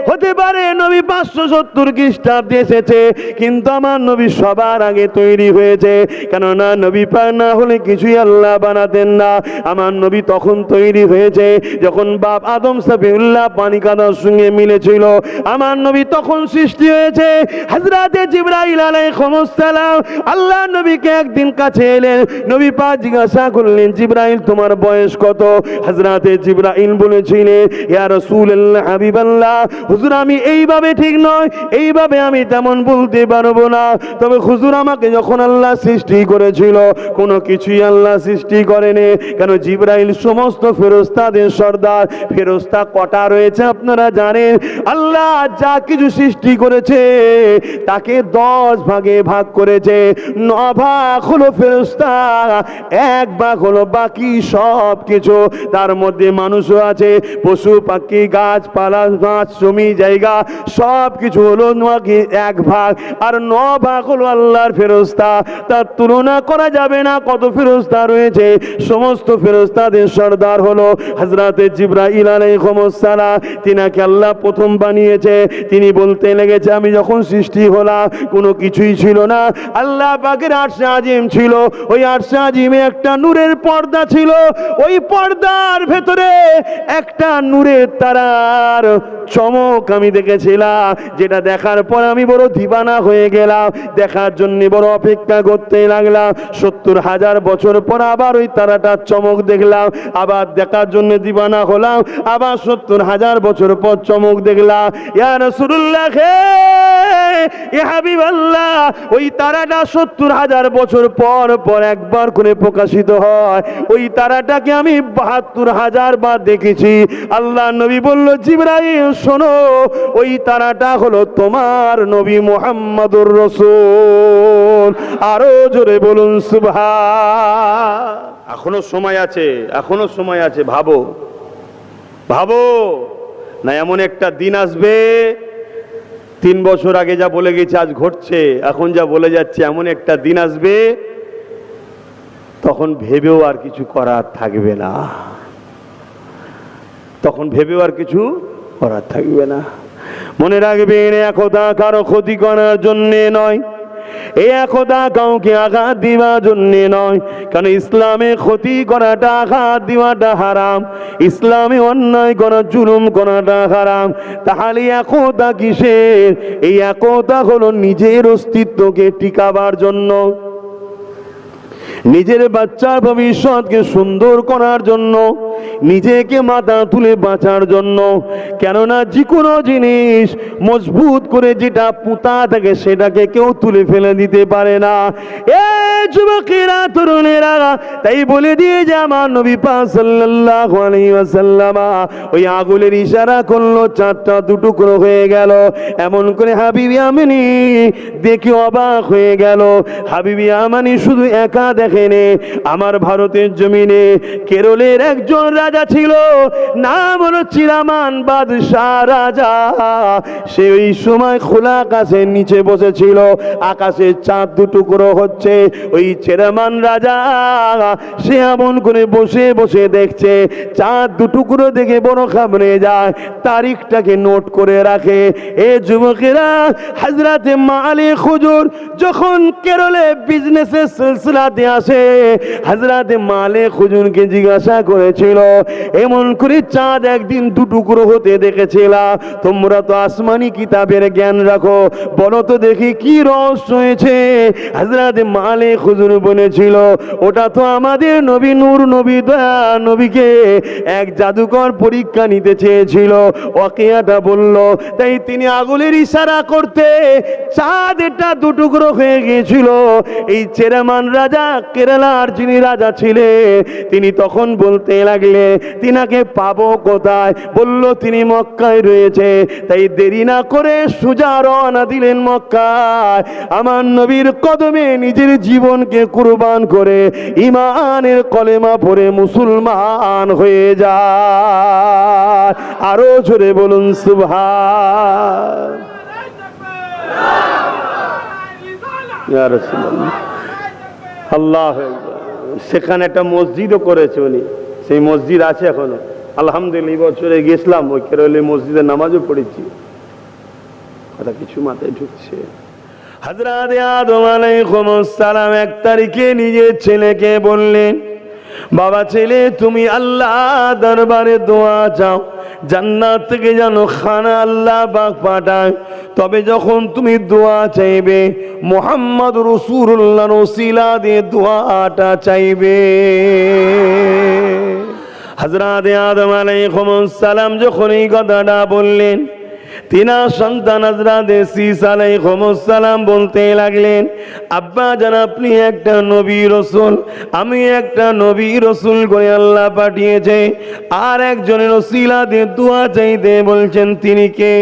হতে পারে নবী 570 খ্রিস্টাব্দে এসেছে, কিন্তু আমার নবী সবার আগে তৈরি হয়েছে, কেননা নবী পাক না হলে কিছুই আল্লাহ বানাতেন না। আমার নবী তখন তৈরি হয়েছে যখন বাপ আদম সাফিউল্লাহ পানি কাদার সঙ্গে মিলেছিল, আমার নবী তখন সৃষ্টি হয়েছে। হযরতে জিবরাইল আলাইহিস সালাম আল্লাহ নবীকে একদিন কাছে এলেন, নবী পাক জিজ্ঞাসা করলেন, জিবরাইল তোমার বয়স কত? হযরতে জিবরাইল বলেছিলেন, ইয়া রাসূলুল্লাহ, হাবিবাল্লাহ, হুজুর আমি এইভাবে ঠিক নয়, এইভাবে আমি তেমন বলতে পারবো না, তবে হুজুর আমাকে যখন আল্লাহ সৃষ্টি করেছিল কোনো কিছুই আল্লাহ সৃষ্টি করেনি, কেন জিবরাইল সমস্ত ফেরেশতাদের সর্দার। ফেরেশতা কটা রয়েছে আপনারা জানেন? আল্লাহ যা কিছু সৃষ্টি করেছে তাকে 10 ভাগে ভাগ করেছে, 9 ভাগ হলো ফেরেশতা, 1 ভাগ হলো বাকি সব কিছু। তার মধ্যে মানুষও আছে, পশু পাখি, গাছপালা, মাছ, জমি জায়গা, সব কিছু হলো 1 ভাগ, আর 9 ভাগ হলো আল্লাহর ফেরেশতা। তার তুলনা করা যাবে না কত ফেরেশতা রয়েছে। সমস্ত ফেরেশতাদের সর্দার হলো হযরতে জিবরাইল আলাইহিস সালাম। তিনাকে আল্লাহ প্রথম বানিয়েছে। তিনি বলতে লেগেছে, আমি যখন সৃষ্টি হলাম কোনো কিছুই ছিল না, আল্লাহ পাকের আরশে আজিম ছিল, ওই আরশে আজিমে একটা নূরের পর্দা ছিল, ওই পর্দার ভেতরে একটা নূরের তারার চমক আমি দেখেছিলাম, যেটা দেখার পর আমি বড় দিবানা হয়ে গেলাম। দেখার জন্য বড় অপেক্ষা করতে লাগলাম। 70,000 বছর পর আবার ওই তারাটার চমক দেখলাম, আবার দেখার জন্য দিবানা হলাম। আবার 70,000 বছর পর চমক দেখলাম। ইয়া রাসূলুল্লাহ হে, ইয়া হাবিবাল্লাহ, ওই তারাটা 70,000 বছর পর পর একবার করে প্রকাশিত হয়। ওই তারাটাকে আমি 72,000 বার দেখেছি। আল্লাহ নবী বলল, জিবরাইল শোনো, ওই তারাটা হলো তোমার নবী মুহাম্মদুর রাসূল। আরো জোরে বলুন সুবহান। এখনো সময় আছে, এখনো সময় আছে। ভাবো ভাবো না, এমন একটা দিন আসবে, 3 বছর আগে যা বলে গেছে আজ ঘটছে, এখন যা বলে যাচ্ছে, এমন একটা দিন আসবে তখন ভেবেও আর কিছু করার থাকবে না। তখন ভেবেও আর কিছু করার থাকবে না। মনে রাখবেন, একদা কারো ক্ষতি করার জন্যে নয়, এই একদা কাউকে আঘাত দিবার জন্যে নয়। কারণ ইসলামে ক্ষতি করাটা, আঘাত দেওয়াটা হারাম। ইসলামে অন্যায় করা, জুলুম করাটা হারাম। তাহলে একতা কিসের? এই একতা হলো নিজের অস্তিত্বকে টিকাবার জন্য, নিজের বাচ্চার ভবিষ্যৎকে সুন্দর করার জন্য, নিজেকে মাথা তুলে বাঁচার জন্য। কেননা যে কোনো জিনিস মজবুত করে যেটা পুঁতা থাকে সেটাকে কেউ তুলে ফেলে দিতে পারে না। এ যুবকেরা, তরুণেরা, তাই বলে দিয়ে যে আমার নবী পাক সাল্লাল্লাহু আলাইহি ওয়াসাল্লাম ওই আগুনের ইশারা করলো, 4টা 2 টুকরো হয়ে গেল। এমন করে হাবিবি আমিনী দেখে অবাক হয়ে গেল। হাবিবি আমিনী শুধু একা দেখেনি, আমার ভারতের জমিনে কেরলের একজন রাজা ছিল, নাম হলো চিরামান বাদশাহ রাজা। সে ওই সময় খোলা আকাশের নিচে বসেছিল, আকাশের চাঁদ 2 টুকরো হচ্ছে। ওই চিরামান রাজা সে এমন করে বসে বসে দেখছে, চাঁদ 2 টুকরো দেখে বড় ঘাবড়ে যায়, তারিখটাকে নোট করে রাখে। এ যুবকেরা, হযরতে মালিক হুজুর যখন কেরলে বিজনেসের সিলসিলাতে আসে, হযরতে মালিক হুজুরকে জিজ্ঞাসা করেছিল, এমন করে চাঁদ একদিন 2 টুকরো হতে দেখেছিলাম, তোমরা তো আসমানি কিতাবের জ্ঞান রাখো, বলো তো দেখি কি রহস্য হয়েছে? হযরতে মালিক হুজুর বলেছিল, ওটা তো আমাদের নবী নূর নবী, দয়া নবীকে এক জাদুকর পরীক্ষা নিতে চেয়েছিল, ওয়াকিয়াটা বলল, তাই তিনি আগুনের ইশারা করতে চাঁদ এটা 2 টুকরো হয়ে গিয়েছিল। এই চেরামান রাজা, কেরালার যিনি রাজা ছিলেন, তিনি তখন বলতে লাগলে, তিনাকে পাবো কোথায়? বলল তিনি মক্কায় রয়েছে। তাই দেরি না করে সোজা রওনা দিলেন মক্কায়। আমার নবীর কদমে নিজের জীবনকে কুরবান করে ঈমানের কলেমা পড়ে মুসলমান হয়ে যায়। আরো জোরে বলুন সুবহান। ইয়া রাসূলুল্লাহ, আল্লাহু আকবার। সেখানে একটা মসজিদও করেছে উনি, সেই মসজিদ আছে এখনো। আলহামদুলিল্লাহ, বছরে গেছিলাম, ওই কেরলে মসজিদে নামাজও পড়েছি। কথা কিছু মাথায় ঢুকছে। হযরত আদম আলাইহিস সালাম 1 তারিখে নিজের ছেলেকে বললেন, বাবা ছেলে, তুমি আল্লাহ দরবারে দোয়া চাও, জান্নাত থেকে যেন খানা আল্লাহ পাক পাঠায়। তবে যখন তুমি দোয়া চাইবে, মুহাম্মদ রাসূলুল্লাহর ওসিলা দিয়ে দোয়াটা চাইবে। হযরত আদম আলাইহিস সালাম যখন এই কথাটা বললেন, তিনার সন্তান হযরত শীস আলাইহিস সালাম বলতে লাগলেন, আব্বা জান, আপনি একটা নবী রাসূল, আমি একটা নবী রাসূল করে আল্লাহ পাঠিয়েছে, আর একজনের ওসিলা দিয়ে দোয়া চাইতে বলছেন, তিনি কে?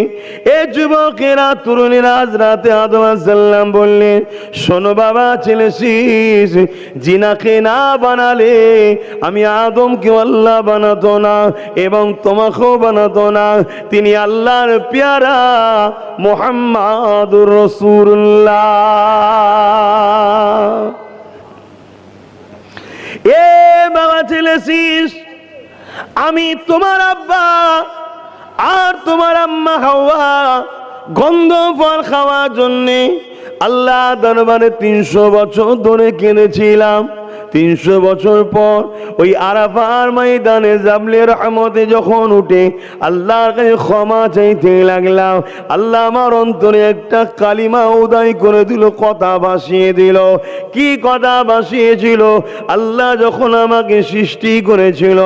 এ যুবকেরা, তরুণেরা, হযরত আদম আলাইহিস সালাম বললেন, শোনো বাবা ছেলে শীস, জিনাকে না বানালে আমি আদমকে আল্লাহ বানাতো না এবং তোমাকেও বানাতো না। তিনি আল্লাহর প্যারা মুহাম্মাদুর রাসূলুল্লাহ। এ বাবা ছেলে শীস, আমি তোমার আব্বা আর তোমার আম্মা হাওয়া গন্ধ ফল খাওয়ার জন্যে আল্লাহ দরবারে 300 বছর ধরে কেঁদেছিলাম। 300 বছর পর ওই আরাফার ময়দানে জাবলে রহমতে যখন উঠে আল্লাহর কাছে ক্ষমা চাইতে লাগলাম, আল্লাহ আমার অন্তরে একটা কালিমা উদয় করে দিল, কথা ভাসিয়ে দিল। কি কথা ভাসিয়েছিল? আল্লাহ যখন আমাকে সৃষ্টি করেছিল,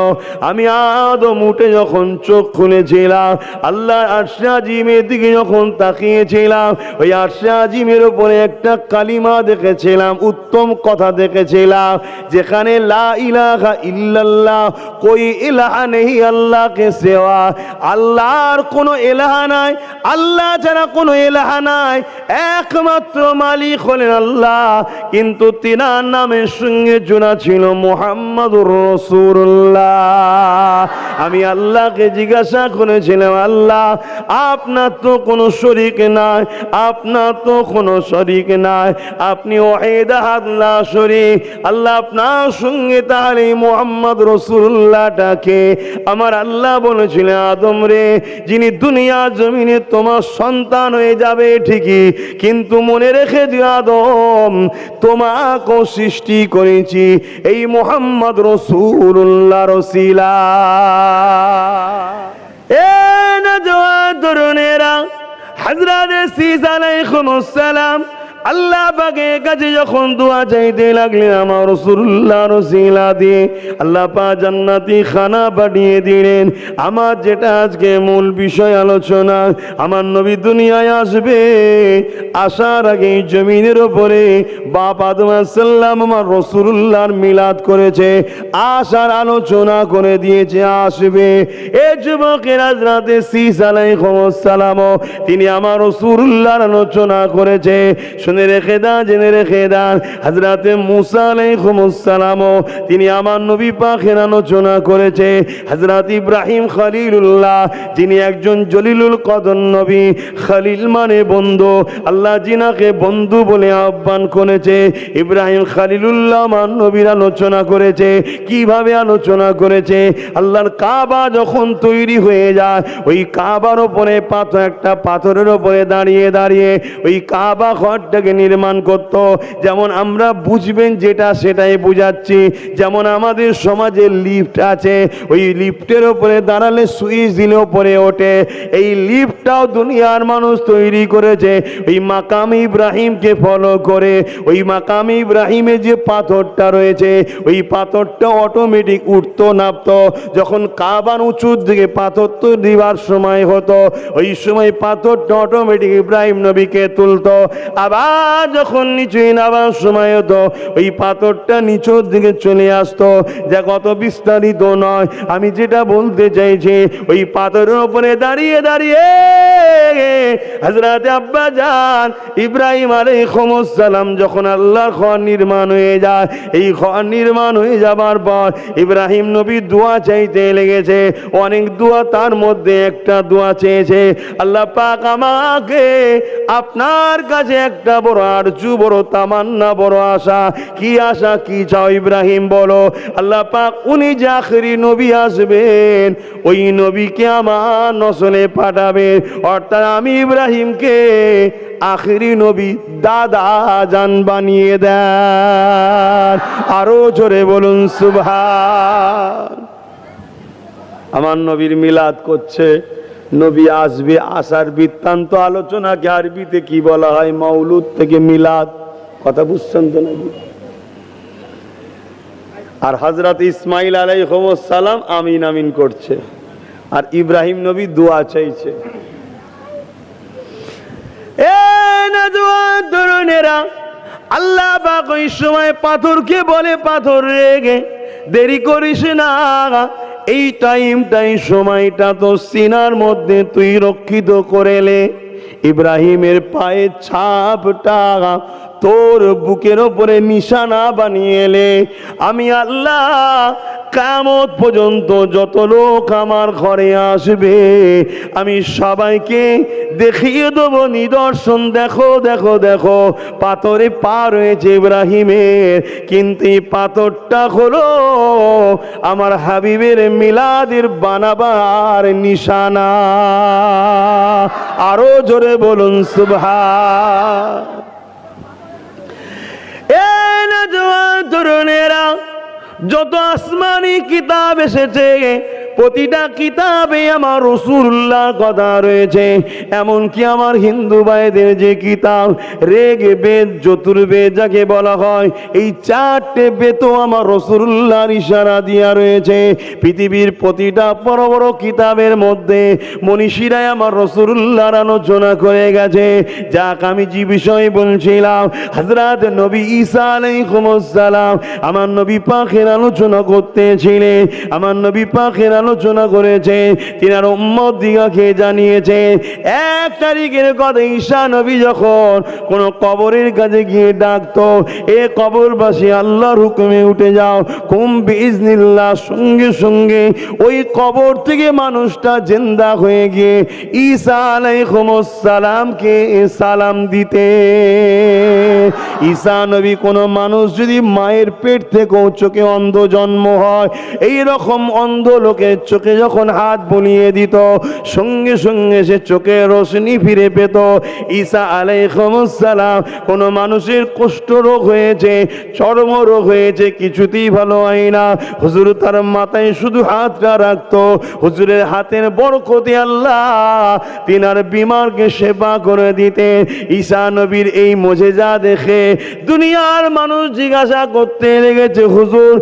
আমি আদম উঠে যখন চোখ খুলেছিলাম, আল্লাহ আরশে আজিমের দিকে যখন তাকিয়েছিলাম, ওই আরশে আজিমের উপরে একটা কালিমা দেখেছিলাম, উত্তম কথা দেখেছিলাম, যেখানে লা ইলাহা ইল্লাল্লাহ, কোই ইলাহা নেই আল্লাহ কে সেওয়া, আল্লাহর কোনো ইলাহা নাই, আল্লাহ ছাড়া কোনো ইলাহা নাই, একমাত্র মালিক হলেন আল্লাহ। কিন্তু তিনার নামের সঙ্গে জোড়া ছিল মুহাম্মাদুর রাসূলুল্লাহ। আমি আল্লাহকে জিজ্ঞাসা করেছিলাম, আল্লাহ আপনার তো কোনো শরীক নাই, আপনার তো কোনো শরীক নাই, আপনি ওয়াহিদ আহাদ লা শরীক, আল্লাহ আপনার সঙ্গে তাহলে মুহাম্মদ রাসূলুল্লাহটাকে। আমার আল্লাহ বলেছিলেন, আদম রে, যিনি দুনিয়া জমিনে তোমার সন্তান হয়ে যাবে ঠিকই, কিন্তু মনে রেখে দিও আদম, তোমাকেও সৃষ্টি করেছি এই মুহাম্মদ রাসূলুল্লাহর ওসিলা। এ নওজোয়ান তরুণেরা, হযরত ঈসা আলাইহিস সালাম আল্লাহ পাকের কাছে যখন দোয়া চাইতে লাগলেন, আমার রাসূলুল্লাহর ওসিলা দিয়ে আল্লাহ পাক জান্নাতি খানা পাঠিয়ে দিলেন। আমার যেটা আজকে মূল বিষয় আলোচনা, আমার নবী দুনিয়ায় আসবে, আসার আগে জমিনের উপরে বাপ আদম আলাইহিস সালাম আমার রাসূলুল্লাহর মিলাদ করেছে, আসার আলোচনা করে দিয়েছে আসবে। এই যুবকের হযরত ঈসা আলাইহিস সালাম তিনি আমার রাসূলুল্লাহর আলোচনা করেছে। শুনে রেখে দান, জেনে রেখে দান, হযরত মুসা আলাইহিস সালাম তিনি আমার নবী পাকের আলোচনা করেছে। হযরত ইব্রাহিম খলিলুল্লাহ, যিনি একজন জলিলুল কদর নবী, খলিল মানে বন্ধু, আল্লাহ জিনাকে বন্ধু বলে আহ্বান করেছে। ইব্রাহিম খলিলুল্লাহ আমার নবীর আলোচনা করেছে। কিভাবে আলোচনা করেছে? আল্লাহর কাবা যখন তৈরি হয়ে যায়, ওই কাবার উপরে পাথর, একটা পাথরের উপরে দাঁড়িয়ে দাঁড়িয়ে ওই কাবা ঘরটাকে নির্মাণ করত। যেমন আমরা বুঝবেন যেটা সেটাই বুঝাচ্ছি, যেমন আমাদের সমাজে লিফট আছে, ওই লিফটের উপরে দাঁড়ালে সুইচ দিলে উপরে ওঠে, এই লিফটটাও দুনিয়ার মানুষ তৈরি করেছে ওই মাকাম ইব্রাহিমকে ফলো করে। ওই মাকাম ইব্রাহিমে যে পাথরটা রয়েছে, ওই পাথরটা অটোমেটিক উঠতো নামতো। যখন কাবার উঁচুর দিকে পাথর তো দিবার সময় হতো, ওই সময় পাথরটা অটোমেটিক ইব্রাহিম নবীকে তুলতো। আবার যখন নিচে নামার সময় হতো, ওই পাথরটা নিচের দিকে চলে আসতো। যা কত বিস্তারিত নয়, আমি যেটা বলতে চাইছি, ওই পাথরের উপরে দাঁড়িয়ে দাঁড়িয়ে হযরত আব্বা জান ইব্রাহিম আলাইহিস সালাম যখন আল্লাহর ঘর নির্মাণ হয়ে যায়, এই ঘর নির্মাণ হয়ে যাবার পর ইব্রাহিম নবী দোয়া চাইতে লেগেছে। অনেক দোয়া, তার মধ্যে একটা দোয়া চেয়েছে, আল্লাহ পাক আমাকে আপনার কাছে একটা বড় আরজু, বড় তামান্না, বড় আশা। কি আশা, কি চাও ইব্রাহিম বলো? আল্লাহ পাক উনি যে আখেরি নবী আসবেন, ওই নবীকে আমার নসলে পাঠাবেন, অর্থাৎ আমি ইব্রাহিমকে আখেরি নবী দাদা জান বানিয়ে দেন। আরো জোরে বলুন সুবহান। আমার নবীর মিলাদ করছে, নবী আসবে, আসার বৃত্তান্ত আলোচনাকে আরবিতে কি বলা হয়? মাউলুদ থেকে মিলাদ। কথা বুঝছেন তো নাকি? আর হযরত ইসমাইল আলাইহিস সালাম আমিন আমিন করছে, আর ইব্রাহিম নবী দোয়া চাইছে। এ নওজোয়ান তরুণেরা, আল্লাহ পাক ওই সময় পাথরকে বলে, পাথর রেগে দেরি করিস না, এই টাইমটাই সময়টা তো সিনার মধ্যে তুই রক্ষিত করেলে। ইব্রাহিমের পায়ের ছাপটা তোর বুকের ওপরে নিশানা বানিয়ে এলে। আমি আল্লাহ কিয়ামত পর্যন্ত যত লোক আমার ঘরে আসবে, আমি সবাইকে দেখিয়ে দেবো নিদর্শন। দেখো দেখো দেখো, পাথরে পা রয়েছে ইব্রাহিমের, কিন্তু এই পাথরটা হলো আমার হাবিবের মিলাদের বানাবার নিশানা। আরো জোরে বলুন সুবহান। এ নওজোয়ান তরুণেরা, যত আসমানি কিতাব এসেছে প্রতিটা কিতাবে আমার রাসূলুল্লাহর কথা রয়েছে। এমনকি আমার হিন্দু ভাইদের যে কিতাব ঋগ বেদ যজুর্বেদ যাকে বলা হয়, এই চারটে বেদও আমার রাসূলুল্লাহর ইশারা দিয়া রয়েছে। পৃথিবীর প্রতিটা বড় বড় কিতাবের মধ্যে মনীষীরাই আমার রাসূলুল্লাহর আলোচনা করে গেছে। যাক, আমি যে বিষয় বলছিলাম, হযরত নবী ঈসা আলাইহিস সালাম আমার নবী পাকের আলোচনা করতেছিলেন। আমার নবী পাকের আলোচনা করেছে, তিনার উম্মত দিগাকে জানিয়েছে। 1 তারিখের কথা, ঈসা নবী যখন কোন কবরের কাছে গিয়ে ডাকতো, এ কবরবাসী আল্লাহর হুকুমে উঠে যাও, কুম বিইজনিল্লাহ, সঙ্গে সঙ্গে ওই কবর থেকে মানুষটা জিন্দা হয়ে গিয়ে ঈসা আলাইহিস সালামকে সালাম দিতে। ঈসা নবী কোন মানুষ যদি মায়ের পেট থেকে চোখে অন্ধ জন্ম হয়, এই রকম অন্ধ লোকের চোখে যখন হাত বুলিয়ে দিত, সঙ্গে সঙ্গে সে চোখে রোশনি ফিরে পেত। ঈসা আলাইহিস সালাম কোন মানুষের কুষ্ঠ রোগ হয়েছে, চর্ম রোগ হয়েছে, কিছুতেই ভালো হয় না, হুজুর তার মাথায় শুধু হাতটা রাখতো, হুজুরের হাতের বরকতে আল্লাহ তিনার বিমারকে সেবা করে দিতে। ঈসা নবীর এই মুজিজা দেখে দুনিয়ার মানুষ জিজ্ঞাসা করতে লেগেছে, হুজুর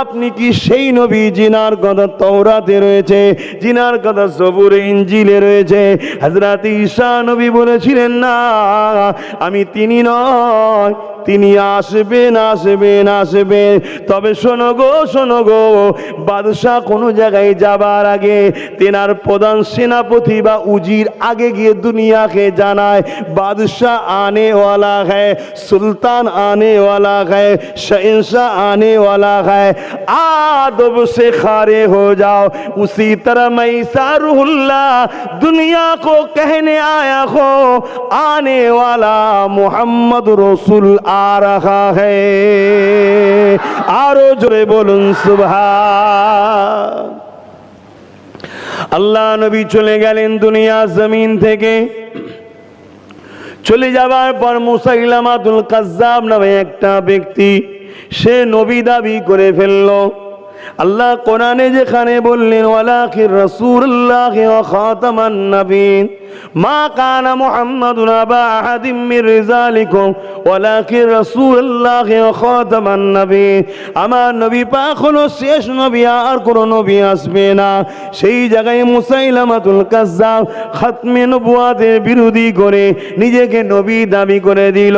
আপনি কি সেই নবী জিনার কথা তাওরাতে রয়েছে, জিনার কথা জবুরে ইনজিলে রয়েছে? হযরত ঈসা নবী বলেছিলেন, না, আমি তিনি নয়, তিনি আসবেন আসবেন আসবেন। তবে শোনো গো, বাদশাহ কোনো জায়গায় যাবার আগে তেনার প্রধান সেনাপতি বা উজির আগে গিয়ে দুনিয়াকে জানায়, বাদশাহ आने वाला है, सुल्तान आने वाला है, शहंशाह आने वाला है, आदब से खारे हो जाओ। उसी तरह मैं ईसा रूहुल्लाह दुनिया को कहने आया हो, आने वाला मोहम्मद रसूल आ रहा है। आरो जोरे बोलुन सुभान। আল্লাহ নবী চলে গেলেন দুনিয়া জমিন থেকে। চলে যাবার পর মুসাইলামাতুল কাজ্জাব নামে একটা ব্যক্তি, সে নবী দাবি করে ফেলল। আল্লাহ কোরআনে যেখানে বললেন, ওয়ালাকির রাসূলুল্লাহ ওয়া খাতামান নবিয়্যিন, মা কানা মুহাম্মাদুন আবা আহাদিম মির রিজালিকুম ওয়ালাকির রাসূলুল্লাহ ওয়া খাতামান নবিয়্যিন, আমার নবী পাক হলো শেষ নবী, আর কোন নবী আসবে না। সেই জায়গায় মুসাইলামাতুল কাজ্জাব খাতমে নবুয়াতের বিরোধী করে নিজেকে নবী দাবি করে দিল।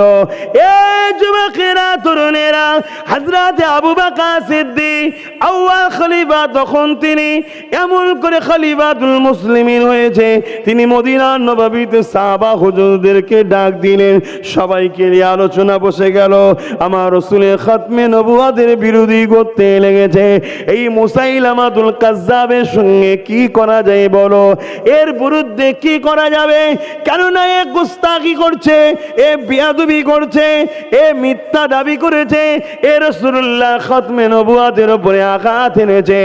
এই যুবকেরা, তরুণেরা, হযরত আবু বকর সিদ্দিক আউয়াল খলিফা, তখন তিনি এমন করে খলিফাতুল মুসলিমিন হয়েছে, তিনি মদিনার নববীতে সাহাবা হুজুরদেরকে ডাক দিলেন, সবাইকে নিয়ে আলোচনা বসে গেল। আমার রাসূলের খাতমে নবুয়াতের বিরোধী করতে লেগেছে, এই মুসাইলামাতুল কাজ্জাবের সঙ্গে কি করা যায় বলো, এর বিরুদ্ধে কি করা যাবে? কেননা এ গুস্তাখি করছে, এ বেয়াদবি করছে, এ মিথ্যা দাবি করেছে, এ রাসূলুল্লাহ খাতমে নবুয়াতের উপরে আঘাত এনেছে,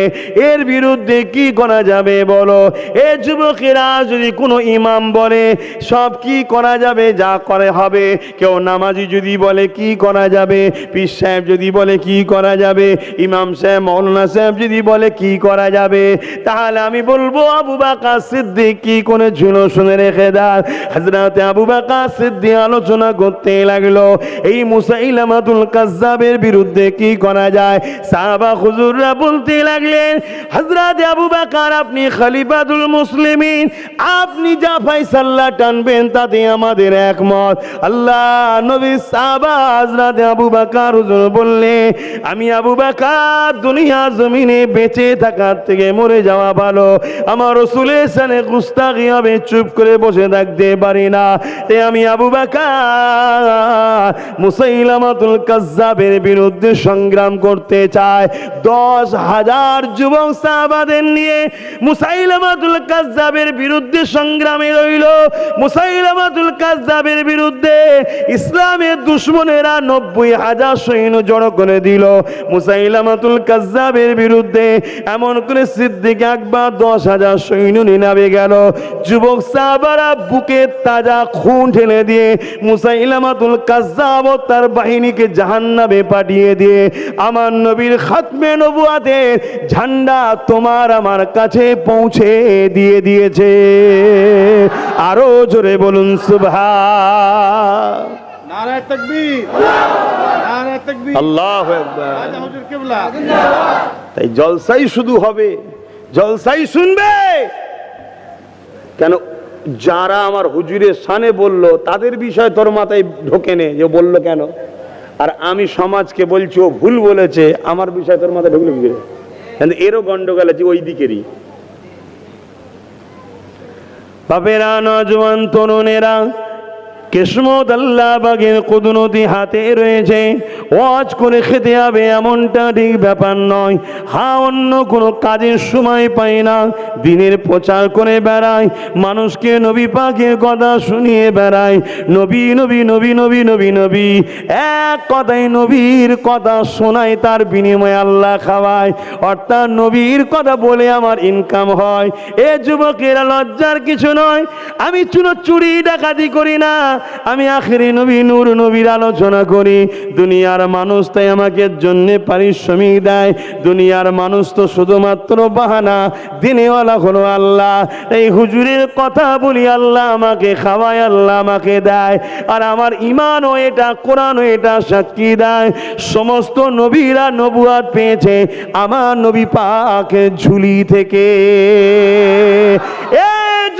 এর বিরুদ্ধে কি করা যাবে বলো? এ যুবকেরা, যদি কোনো ইমাম বলে সব কি করা যাবে, যা করে হবে। কেউ নামাজি যদি বলে কি করা যাবে, পীর সাহেব যদি বলে কি করা যাবে, ইমাম সাহেব মাওলানা সাহেব যদি বলে কি করা যাবে, তাহলে আমি বলবো আবু বকর সিদ্দিক কি করেছিল শুনে রেখে দাও। হযরত আবু বকর সিদ্দিক আলোচনা করতে লাগলো, এই মুসাইলামাতুল কাজ্জাবের বিরুদ্ধে কি করা যায়। সাহাবা হুজুররা বলতে লাগলেন, হযরত আবু বকর আপনি খলিফাতুল মুসলিমিন, আপনি যা ফয়সালা টানবেন তাতে আমাদের একমত। আল্লাহ নবী সাহাবা হযরত আবু বকর হুজুর বললে, আমি আবু বকর দুনিয়া জমিনে বেঁচে থাকার থেকে মরে যাওয়া ভালো, আমার রাসূলের সানে গুস্তাখি হবে, চুপ করে বসে থাকতে পারি না। তাই আমি আবু বকর মুসাইলামাতুল কাজ্জাবের বিরুদ্ধে সংগ্রাম করতে চাই। 10,000 যুবক সাহাবাদের নিয়ে মুসাইলামাতুল কাজ্জাবের বিরুদ্ধে সংগ্রামে রইল। মুসাইলামাতুল কাজ্জাবের বিরুদ্ধে ইসলামের দুশমনেরা 90,000 সৈন্য জড়ো করে দিল। মুসাইলামাতুল কাজ্জাবের বিরুদ্ধে এমন করে সিদ্দিক আকবর 10,000 সৈন্য নিয়ে নামে গেল। যুবক সাহাবারা বুকে তাজা খুন ঢেলে দিয়ে মুসাইলামাতুল কাজ্জাব যাবত তার বাহিনীকে জাহান্নামে পাঠিয়ে দিয়ে আমার নবীর খাতমে নবুয়াতের ঝান্ডা তোমার আমার কাছে পৌঁছে দিয়ে দিয়েছে। আরো জোরে বলুন সুবহান। নারায়ে তাকবীর, নারায়ে তাকবীর, আল্লাহু আকবার। রাজা হুজুর কিবলা। তাই জলসাই শুধু হবে, জলসাই শুনবে কেন? যারা আমার হুজুরের শানে বলল তাদের বিষয় তোর মাথায় ঢোকে নে যে বললো কেন, আর আমি সমাজকে বলছি ও ভুল বলেছে, আমার বিষয় তোর মাথায় ঢুকলো কি করে? কিন্তু এরও গন্ডগোল আছে ওই দিকেরই। বাপেরা, নজওয়ান তরুণেরা, কিসমত আল্লাহ বাগের কুদরতি হাতে রয়েছে। ওয়াজ করে খেতে হবে এমনটা ঠিক ব্যাপার নয়। হ্যাঁ, অন্য কোনো কাজের সময় পাই না, দিনের প্রচার করে বেড়ায়, মানুষকে নবী পাকের কথা শুনিয়ে বেড়ায়। নবী নবী নবী নবী নবী নবী, এক কথায় নবীর কথা শোনায়, তার বিনিময়ে আল্লাহ খাওয়ায়, অর্থাৎ নবীর কথা বলে আমার ইনকাম হয়। এ যুবকেরা, লজ্জার কিছু নয়। আমি চুরি ডাকাতি করি না, আমি আখেরি নবী নূর নবীর আলোচনা করি। দুনিয়ার মানুষ তাই আমাকে জন্য পারিশ্রমিক দেয়। দুনিয়ার মানুষ তো শুধুমাত্র বাহানা, দিনেওয়ালা হলো আল্লাহ। এই হুজুরের কথা বলি, আল্লাহ আমাকে খাওয়ায়, আল্লাহ আমাকে দেয়। আর আমার ইমানও এটা, কোরআনও এটা সাক্ষী দেয়। সমস্ত নবীরা নবুয়াত পেয়েছে আমার নবী পাকের ঝুলি থেকে।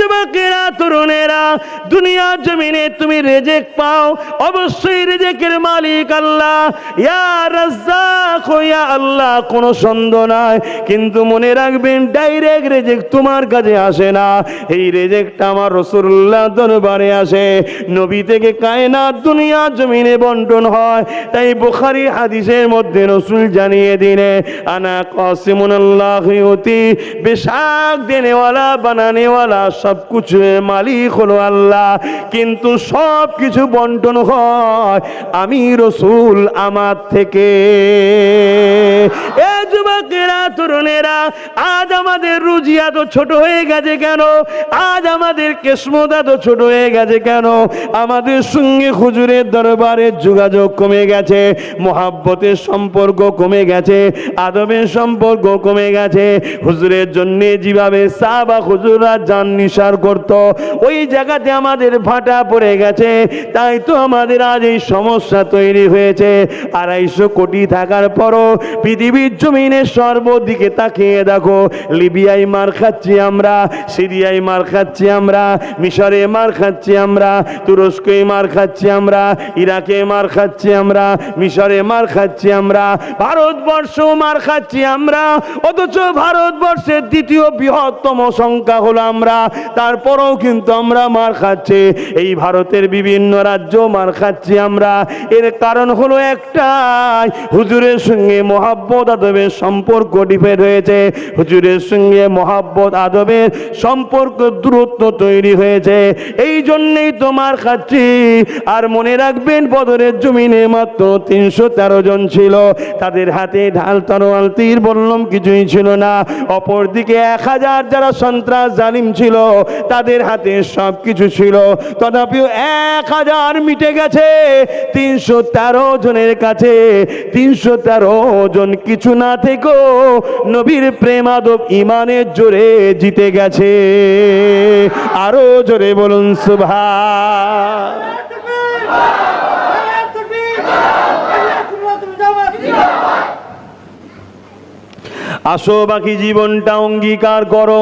যুবকেরা, তরুণেরা, দুনিয়ার জমিনে তুমি রিজিক পাও, অবশ্যই রিজিকের মালিক আল্লাহ। ইয়া রাজ্জাক, ইয়া আল্লাহ, কোনো সন্দেহ নাই। কিন্তু মনে রাখবেন, ডাইরেক্ট রিজিক তোমার কাছে আসে না। এই রিজিকটা আমার রাসূলুল্লাহ দরবারে আসে। নবী থেকে কায়নাত দুনিয়ার জমিনে বন্টন হয়। তাই বুখারী হাদিসের মধ্যে রাসূল জানিয়ে দিলে, আনা কাসিমুন আল্লাহ ইউতি, বেশাক দেনেওয়ালা বানানেওয়ালা সব কিছুর মালিক হলো আল্লাহ, কিন্তু সব কিছু বন্টন হয় আমি রাসূল আমার থেকে। এ যুবকেরা, তরুণেরা, আজ আমাদের রুজি এত ছোট হয়ে গেছে কেন? আজ আমাদের কিসমত এত ছোট হয়ে গেছে কেন? আমাদের সঙ্গে হুজুরের দরবারের যোগাযোগ কমে গেছে, মোহাব্বতের সম্পর্ক কমে গেছে, আদবের সম্পর্ক কমে গেছে। হুজুরের জন্য যেভাবে সাহাবা হুজুররা জান নিসার করত, ওই জায়গাতে আমাদের ভাটা পড়ে গেছে। তাই তো আমাদের আজ এই সমস্যা তৈরি হয়েছে। 250 কোটি থাকার পরও পৃথিবীর জমিনে সর্বদিকে তাকিয়ে দেখো, লিবিয়ায় মার খাচ্ছি আমরা, সিরিয়ায় মার খাচ্ছি আমরা, মিশরে মার খাচ্ছি আমরা, তুরস্কে মার খাচ্ছি আমরা, ইরাকে মার খাচ্ছি আমরা, মিশরে মার খাচ্ছি আমরা, ভারতবর্ষ মার খাচ্ছি আমরা। অথচ ভারতবর্ষের দ্বিতীয় বৃহত্তম সংখ্যা হলো আমরা, তারপরেও কিন্তু আমরা মার খাচ্ছি। এই ভারতের বিভিন্ন রাজ্য মার খাচ্ছি আমরা। এর কারণ হলো একটাই, হুজুরের সঙ্গে মহাব্বত আদবের সম্পর্ক ডিফেক্ট হয়েছে। হুজুরের সঙ্গে মহাব্বত আদবের সম্পর্ক দূরত্ব তৈরি হয়েছে, এই জন্যেই তো মার খাচ্ছি। আর মনে রাখবেন, বদরের জমিনে মাত্র 313 জন ছিল, তাদের হাতে ঢাল তরোয়াল তীর বললাম কিছুই ছিল না। অপরদিকে 1000 যারা সন্ত্রাস জালিম ছিল, তাদের হাতে সব কিছু ছিল, তথাপিও 1000 মিটে গেছে 313 জনের কাছে। 313 জন কিছু না থেকেও নবীর প্রেম আদব ইমানের জোরে জিতে গেছে। আরো জোরে বলুন সুবহান। আসো, বাকি জীবনটা অঙ্গীকার করো,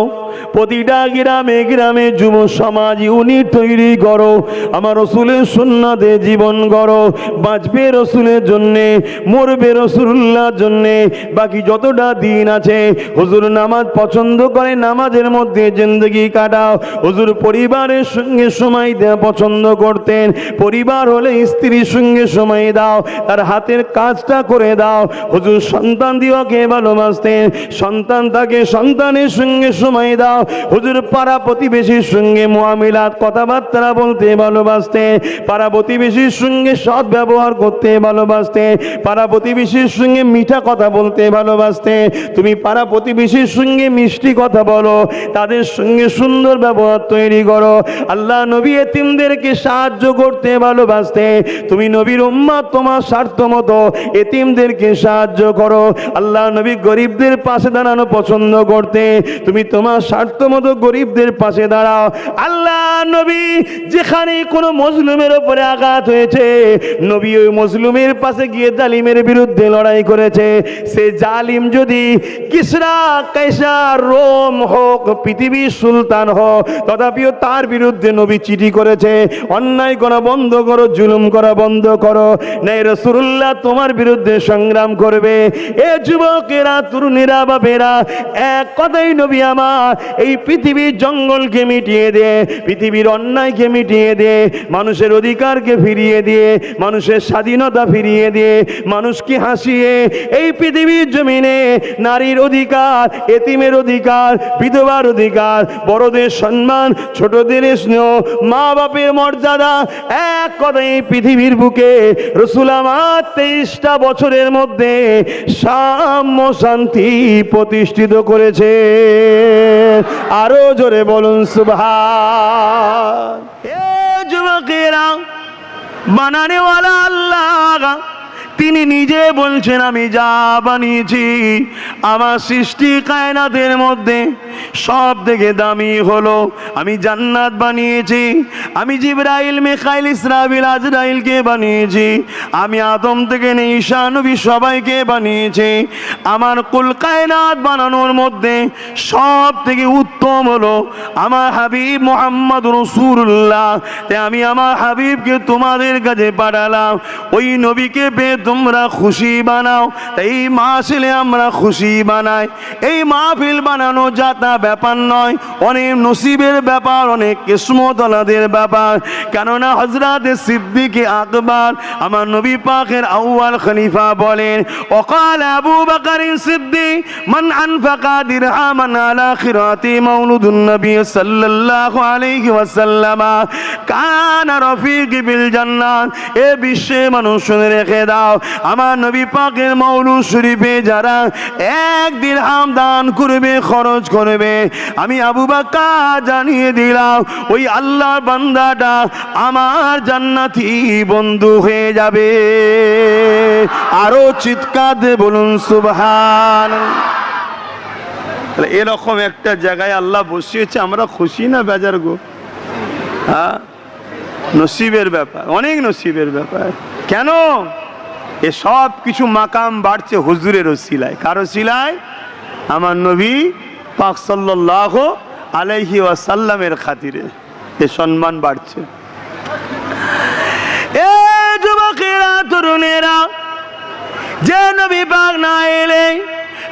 প্রতিটা গ্রামে গ্রামে যুব সমাজ ইউনিট তৈরি করো, আমার রসুলের সুন্নাতে জীবন গড়ো। বাঁচবে রসুলের জন্যে, মরবে রসুল্লাহর জন্যে। বাকি যতটা দিন আছে, হুজুর নামাজ পছন্দ করে, নামাজের মধ্যে জিন্দগি কাটাও। হুজুর পরিবারের সঙ্গে সময় দেওয়া পছন্দ করতেন, পরিবার হলে স্ত্রীর সঙ্গে সময় দাও, তার হাতের কাজটা করে দাও। হুজুর সন্তান দিওকে ভালোবাসতেন, সন্তান তাকে সন্তানের সঙ্গে সময় দাও। হুজুর পাড়া প্রতিবেশীর সঙ্গে মুআমিলাত কথাবার্তা বলতে ভালোবাসতেন, পাড়া প্রতিবেশীর সঙ্গে সৎ ব্যবহার করতে ভালোবাসতেন, পাড়া প্রতিবেশীর সঙ্গে মিঠা কথা বলতে ভালোবাসতেন। তুমি পাড়া প্রতিবেশীর সঙ্গে মিষ্টি কথা বলো, তাদের সঙ্গে সুন্দর ব্যবহার তৈরি করো। আল্লাহ নবী এতিমদেরকে সাহায্য করতে ভালোবাসতে। তুমি নবীর উম্মত, তোমার স্বার্থ মতো এতিমদেরকে সাহায্য করো। আল্লাহ নবী গরিবদের পাশে দাঁড়ানো পছন্দ করতে, তুমি তোমার স্বার্থ মতো গরিবদের পাশে দাঁড়াও। আল্লাহ নবী যেখানে কোনো মজলুমের উপরে আঘাত হয়েছে, নবী ওই মজলুমের পাশে গিয়ে জালিমের বিরুদ্ধে লড়াই করেছে। সে জালিম যদি কিসরা, কাইসার, রোম হোক, পৃথিবীর সুলতান হোক, তথাপিও তার বিরুদ্ধে নবী চিঠি করেছে, অন্যায় করা বন্ধ করো, জুলুম করা বন্ধ করো, নাই রাসূলুল্লাহ তোমার বিরুদ্ধে সংগ্রাম করবে। এ যুবকেরা, তরুণীরা, বাবেরা, এক কথাই নবী আমার এই পৃথিবীর জঙ্গলকে মিটিয়ে দে, পৃথিবীর অন্যায়কে মিটিয়ে দে, মানুষের অধিকারকে ফিরিয়ে দিয়ে, মানুষের স্বাধীনতা ফিরিয়ে দিয়ে, মানুষকে হাসিয়ে এই পৃথিবীর জমিনে নারীর অধিকার, এতিমের অধিকার, বিধবার অধিকার, বড়দের সম্মান, ছোটদের স্নেহ, মা বাপের মর্যাদা, এক কথায় এই পৃথিবীর বুকে রাসূল আমার 23টা বছরের মধ্যে সাম্য শান্তি প্রতিষ্ঠিত করেছে। আরো জোরে বলুন সুবহান। এ যুবকেরা, বানানেওয়ালা আল্লাহ তিনি নিজে বলছেন, আমি যা বানিয়েছি আমার সৃষ্টি কায়নাতের মধ্যে সব থেকে দামি হলো আমি জান্নাত বানিয়েছি, আমি জিবরাইল, মিকাইল, ইসরাফিল, আজরাইলকে বানিয়েছি, আমি আদম থেকে নিয়ে ঈসা নবী সবাইকে বানিয়েছি। আমার কুল কায়নাত বানানোর মধ্যে সব থেকে উত্তম হলো আমার হাবিব মুহাম্মদ রাসূলুল্লাহ। তাই আমি আমার হাবিবকে তোমাদের কাছে পাঠালাম, ওই নবীকে পেয়ে তোমরা খুশি বানাও। তাই এই মাহফিলে আমরা খুশি বানাই। এই মাহফিল বানানো যাতা ব্যাপার নয়, অনেক নসিবের ব্যাপার, অনেক কিসমতওয়ালাদের ব্যাপার। কেননা হযরত সিদ্দিক আকবর আমার নবী পাকের আউয়াল খলিফা বলেন, ওয়াকাল আবু বকর সিদ্দিক মান আনফাকা দিরহামান আলা খিরাতি মাউলুদুন নবী সাল্লাল্লাহু আলাইহি ওয়াসাল্লাম কানা রফিকি বিল জান্নাত। এ বিশ্বে মানুষ শুনে রেখে দাও, আমার নবী পাকের মৌলুদ শরীফে যারা 1 দিরহাম দান করবে, খরচ করবে, আমি আবু বকর জানিয়ে দিলাম ওই আল্লাহর বান্দাটা আমার জান্নাতি বন্ধু হয়ে যাবে। আরো চিৎকার দিয়ে বলুন সুবহান। এরকম একটা জায়গায় আল্লাহ বসিয়েছে, আমরা খুশি না বেজার গো? হ্যাঁ, নসিবের ব্যাপার, অনেক নসিবের ব্যাপার। কেন এ সব কিছু মাকাম বাড়ছে হুজুরের ওসিলায়। কার ওসিলায়? আমার নবী পাক সাল্লাল্লাহু আলাইহি ওয়াসাল্লামের খাতিরে এ সম্মান বাড়ছে। এ যুবকেরা, তরুণেরা, যে নবী পাক না এলে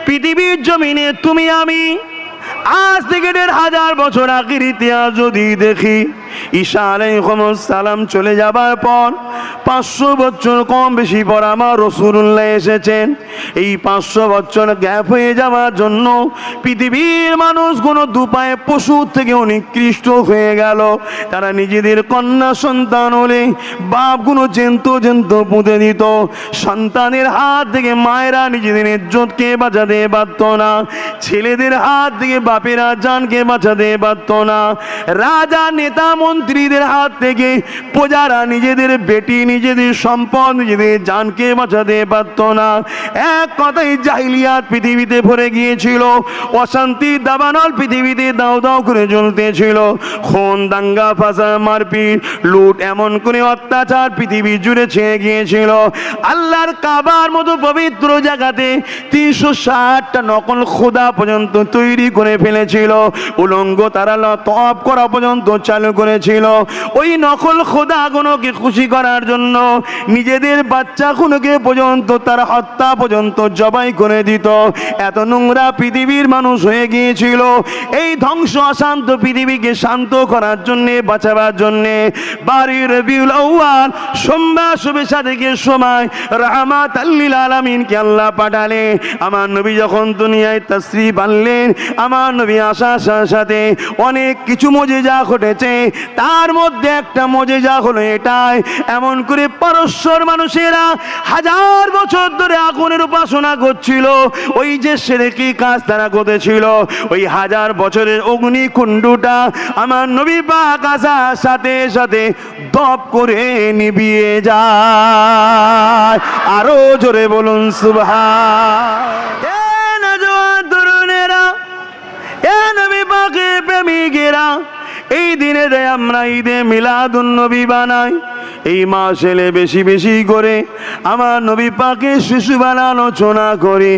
পৃথিবীর জমিনে তুমি আমি আজ থেকে 1500 বছর আগের ইতিহাস যদি দেখি, ঈসা আলাইহিস সালাম চলে যাবার পর 500 বছর কম বেশি পর আমার রাসূলুল্লাহ এসেছেন। এই 500 বছর গ্যাপ হয়ে যাওয়ার জন্য পৃথিবীর মানুষগুলো দুপায়ে পশু থেকে নিকৃষ্ট হয়ে গেল। তারা নিজেদের কন্যা সন্তান হলে বাপগুলো জেন্ত পুঁতে দিত। সন্তানের হাত থেকে মায়েরা নিজেদের ইজ্জতকে বাঁচাতে পারত না, ছেলেদের হাত থেকে বাপেরা জানকে বাঁচাতে পারত না, রাজা নেতা মন্ত্রীদের হাত থেকে প্রজারা নিজেদের বেটি, নিজেদের সম্পদ, নিজেদের জানকে বাঁচাতে পারত না। এক কথাই জাহিলিয়াত পৃথিবীতে ভরে গিয়েছিল, অশান্তির দাবানল পৃথিবীতে দাও দাও করে জ্বলতেছিল, খুন, দাঙ্গা, ফাসাদ, মারপিট, লুট, এমন করে অত্যাচার পৃথিবী জুড়ে ছেয়ে গিয়েছিল। আল্লাহর কাবার মতো পবিত্র জায়গাতে 360টা নকল খোদা পর্যন্ত তৈরি করে ফেলেছিল, উলঙ্গ তারা তওয়াফ করা পর্যন্ত চালু করেছিল। ওই নকল খোদাগুলোকে খুশি করার করার জন্য নিজেদের বাচ্চাগুলোকে পর্যন্ত তার হত্যা পর্যন্ত জবাই করে দিত। এত নোংরা পৃথিবীর মানুষ হয়ে গিয়েছিল। এই ধ্বংস অশান্ত পৃথিবীকে শান্ত করার জন্যে, বাঁচাবার জন্যে 12 রবিউল আউয়াল সোমবার শুভে সাদেকের সময় রাহমাতাল লিল আলামিনকে আল্লাহ পাঠালে। আমার নবী যখন দুনিয়ায় তাশরীফ আনলেন, আমার নবী আসার সাথে সাথে অনেক কিছু মুজিজা ঘটেছে। তার মধ্যে একটা মুজিজা হলো এটাই, এমন করে পারস্যর মানুষেরা 1000 বছর ধরে আগুনের উপাসনা করছিল। ওই যে শিরকি কাজ তারা করেছিল, ওই 1000 বছরের অগ্নিকুণ্ডটা আমার নবী পাক আসার সাথে সাথে দপ করে নিভিয়ে যায়। আরো জোরে বলুন সুবহান। এ নওজোয়ান তরুণেরা, এ নবী পাকের প্রেমিকেরা, এই দিনে আমরা ঈদে মিলাদুন নবী বানাই। এই মাস এলে বেশি বেশি করে আমার নবী পাকের শিশুবেলা আলোচনা করি।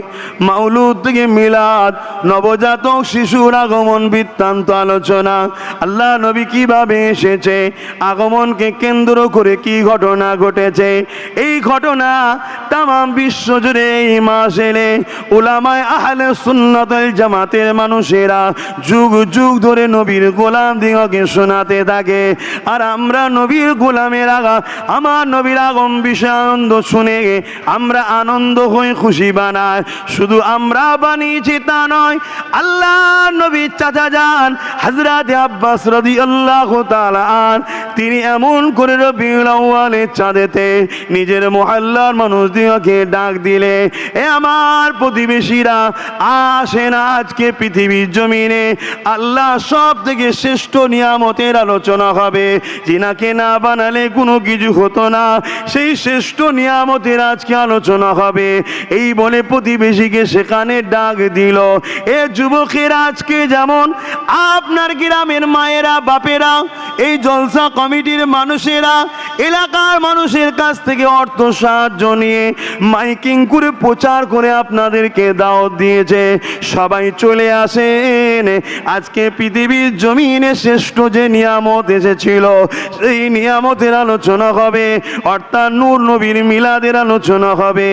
মাউলুদ থেকে মিলাদ, নবজাতক শিশুর আগমন বৃত্তান্ত আলোচনা। আল্লাহ নবী কিভাবে এসেছে, আগমনকে কেন্দ্র করে কি ঘটনা ঘটেছে, এই ঘটনা তামাম বিশ্ব জুড়ে এই মাস এলে উলামায়ে আহলে সুন্নাত ওয়াল জামাতের মানুষেরা যুগ যুগ ধরে নবীর গোলাম দিগকে শোনাতে থাকে। আর আমরা নবীর গোলামের আমার নবীর আগম বিষয় আনন্দ শুনে আমরা আনন্দ হয়ে খুশি বানাই। শুধু আমরা বানিয়েছি তা নয়, আল্লাহ নবীর চাচা যান হযরত আব্বাস রাদিয়াল্লাহু তাআলা আন, তিনি এমন করে রবিউল আউয়ালের চাঁদেতে নিজের মহল্লার মানুষদিগকে ডাক দিলে, এ আমার প্রতিবেশীরা, আসেন আজকে পৃথিবীর জমিনে আল্লাহ সব থেকে শ্রেষ্ঠ নিয়ামতের আলোচনা হবে, যিনাকে না বানালে কোনো কিছু হতো না, সেই শ্রেষ্ঠ নিয়ামতের আজকে আলোচনা হবে। এই বলে প্রতিবেশীকে সেখানে ডাক দিল। এ যুবকের, আজকে যেমন আপনার গ্রামের মায়েরা, বাপেরা, এই জলসা কমিটির মানুষেরা এলাকার মানুষের কাছ থেকে অর্থ সাহায্য নিয়ে মাইকিং করে প্রচার করে আপনাদেরকে দাওয়াত দিয়েছে, সবাই চলে আসেন। আজকে পৃথিবীর জমিনে শ্রেষ্ঠ যে নিয়ামত এসেছিল সেই নিয়ামতের আলোচনা হবে, অর্থাৎ নূর নবীর মিলাদের আলোচনা হবে,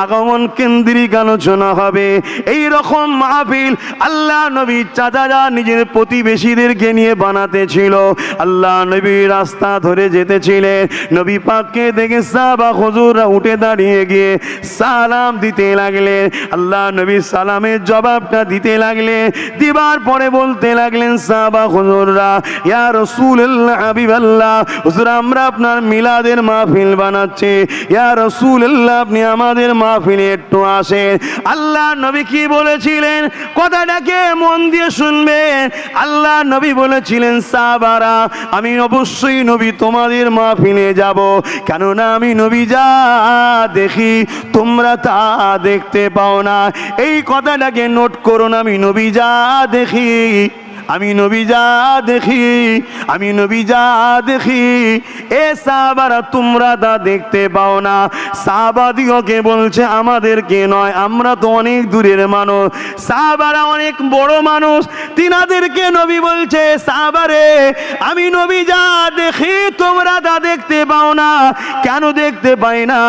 আগমন কেন্দ্রিক আলোচনা হবে। এই রকম মাহফিল আল্লাহ নবীর চাচারা নিজের প্রতিবেশীদেরকে নিয়ে বানাতে ছিল। আল্লাহ নবী রাস্তা ধরে যেতেছিলেন, নবী পাককে দেখে সাহাবা হুজুররা উঠে দাঁড়িয়ে গিয়ে সালাম দিতে লাগলেন। আল্লাহ নবী সালামের জবাবটা দিতে লাগলেন, দিবার পরে বলতে লাগলেন সাহাবা হুজুররা, ইয়া রাসূলুল্লাহ, হাবিবাল্লাহ, হুজুর আমরা আপনার মিলাদের মাহফিল বানাচ্ছি, ইয়া রাসূলুল্লাহ আপনি আমাদের মাহফিলে একটু আসেন। আল্লাহ নবী কি বলেছিলেন, কথাটাকে মন দিয়ে শুনবেন। আল্লাহ নবী বলেছিলেন, সাহাবারা আমি অবশ্যই নবী তোমাদের মাহফিলে যাব, কেননা আমি নবী যা দেখি তোমরা তা দেখতে পাও না। এই কথাটাকে নোট করুন, আমি নবী যা দেখি, আমি নবী যা দেখি, আমি নবী যা দেখি, এ সাহাবারা তোমরা তা দেখতে পাও না। সাহাবাদিগকে বলছে আমাদেরকে নয়, আমরা তো অনেক দূরের মানুষ, সাহাবারা অনেক বড় মানুষ, তিনাদেরকে নবী বলছে সাহাবারে আমি নবী যা দেখি তোমরা তা দেখতে পাও না। কেন দেখতে পাই না?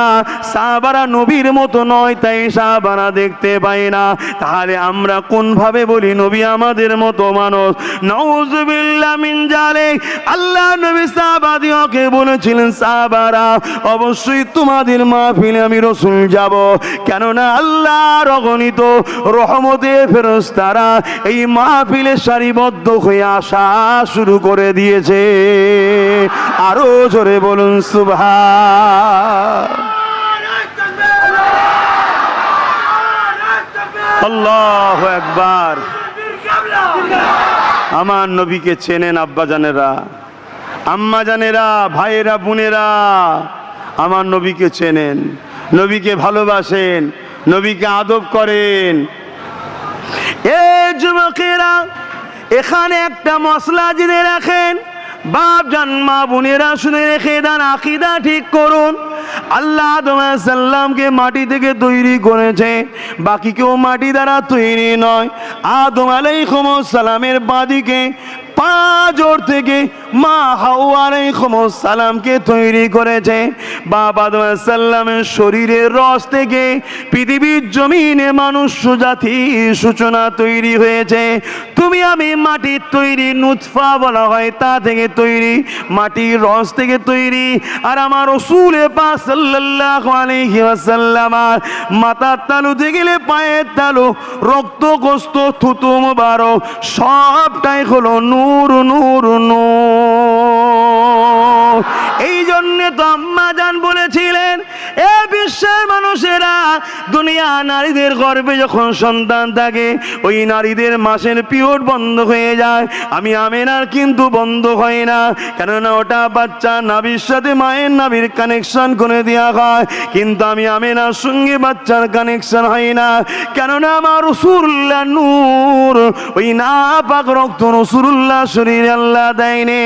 সাহাবারা নবীর মতো নয়, তাই সাহাবারা দেখতে পাই না। তাহলে আমরা কোন ভাবে বলি নবী আমাদের মতো মানুষ? নাউযুবিল্লাহ মিন যালিক। আল্লাহ নবী সাহাবাদিগকে বলেছিলেন, সাহাবারা অবশ্যই তোমাদের মাহফিলে আমি রাসূল যাব, কেননা আল্লাহর অগণিত রহমতের ফেরেশতারা এই মাহফিলে সারিবদ্ধ হয়ে আসা শুরু করে দিয়েছে। আরো জোরে বলুন সুবহান। আল্লাহু আকবার। আমার নবীকে চেনেন আব্বাজানেরা, আম্মাজানেরা, ভাইয়েরা, বোনেরা, আমার নবীকে চেনেন, নবীকে ভালোবাসেন, নবীকে আদব করেন। এ যুবকেরা, এখানে একটা মশলা জেনে রাখেন, বাপ জান, মা বোনেরা শুনে রেখে দেন, আকীদা ঠিক করুন। আল্লাহ আদম আলাইহিস সালামকে মাটি থেকে তৈরি করেছে, বাকি কেউ মাটি দ্বারা তৈরি নয়। আদম আলাইহিস সালামের বাদিকে 5 ওর থেকে মা হাওয়া আলাইহিস সালামকে তৈরি করেছে। বাবা আদম আলাইহিস সালামের শরীরের রস থেকে পৃথিবীর জমিনে মানুষ জাতির সূচনা তৈরি হয়েছে। তুমি আমি মাটির তৈরি, নুতফা বলা হয়, তা থেকে তৈরি, মাটির রস থেকে তৈরি। আর আমার রাসূল পাক সাল্লাল্লাহু আলাইহি ওয়াসাল্লাম মাথার তালু থেকে পায়ের তালু, রক্ত গোস্ত থুতু মুবারক সবটাই হলো নূর নূর নূর। এই জন্য তো আম্মা জান বলেছিলেন, এ বিশ্বের মানুষেরা, দুনিয়া নারীদের গর্ভে যখন সন্তান থাকে ওই নারীদের মাসের পিরিয়ড বন্ধ হয়ে যায়, আমি আমেনার কিন্তু বন্ধ হয় না, কেননা ওটা বাচ্চা নাভির সাথে মায়ের নাভির কানেকশন করে দেওয়া হয়, কিন্তু আমি আমেনার সঙ্গে বাচ্চার কানেকশন হয় না, কেননা আমার রাসূলুল্লাহ নূর, ওই নাপাক রক্ত রাসূলুল্লাহ শরীরে আল্লাহ দেয়নি।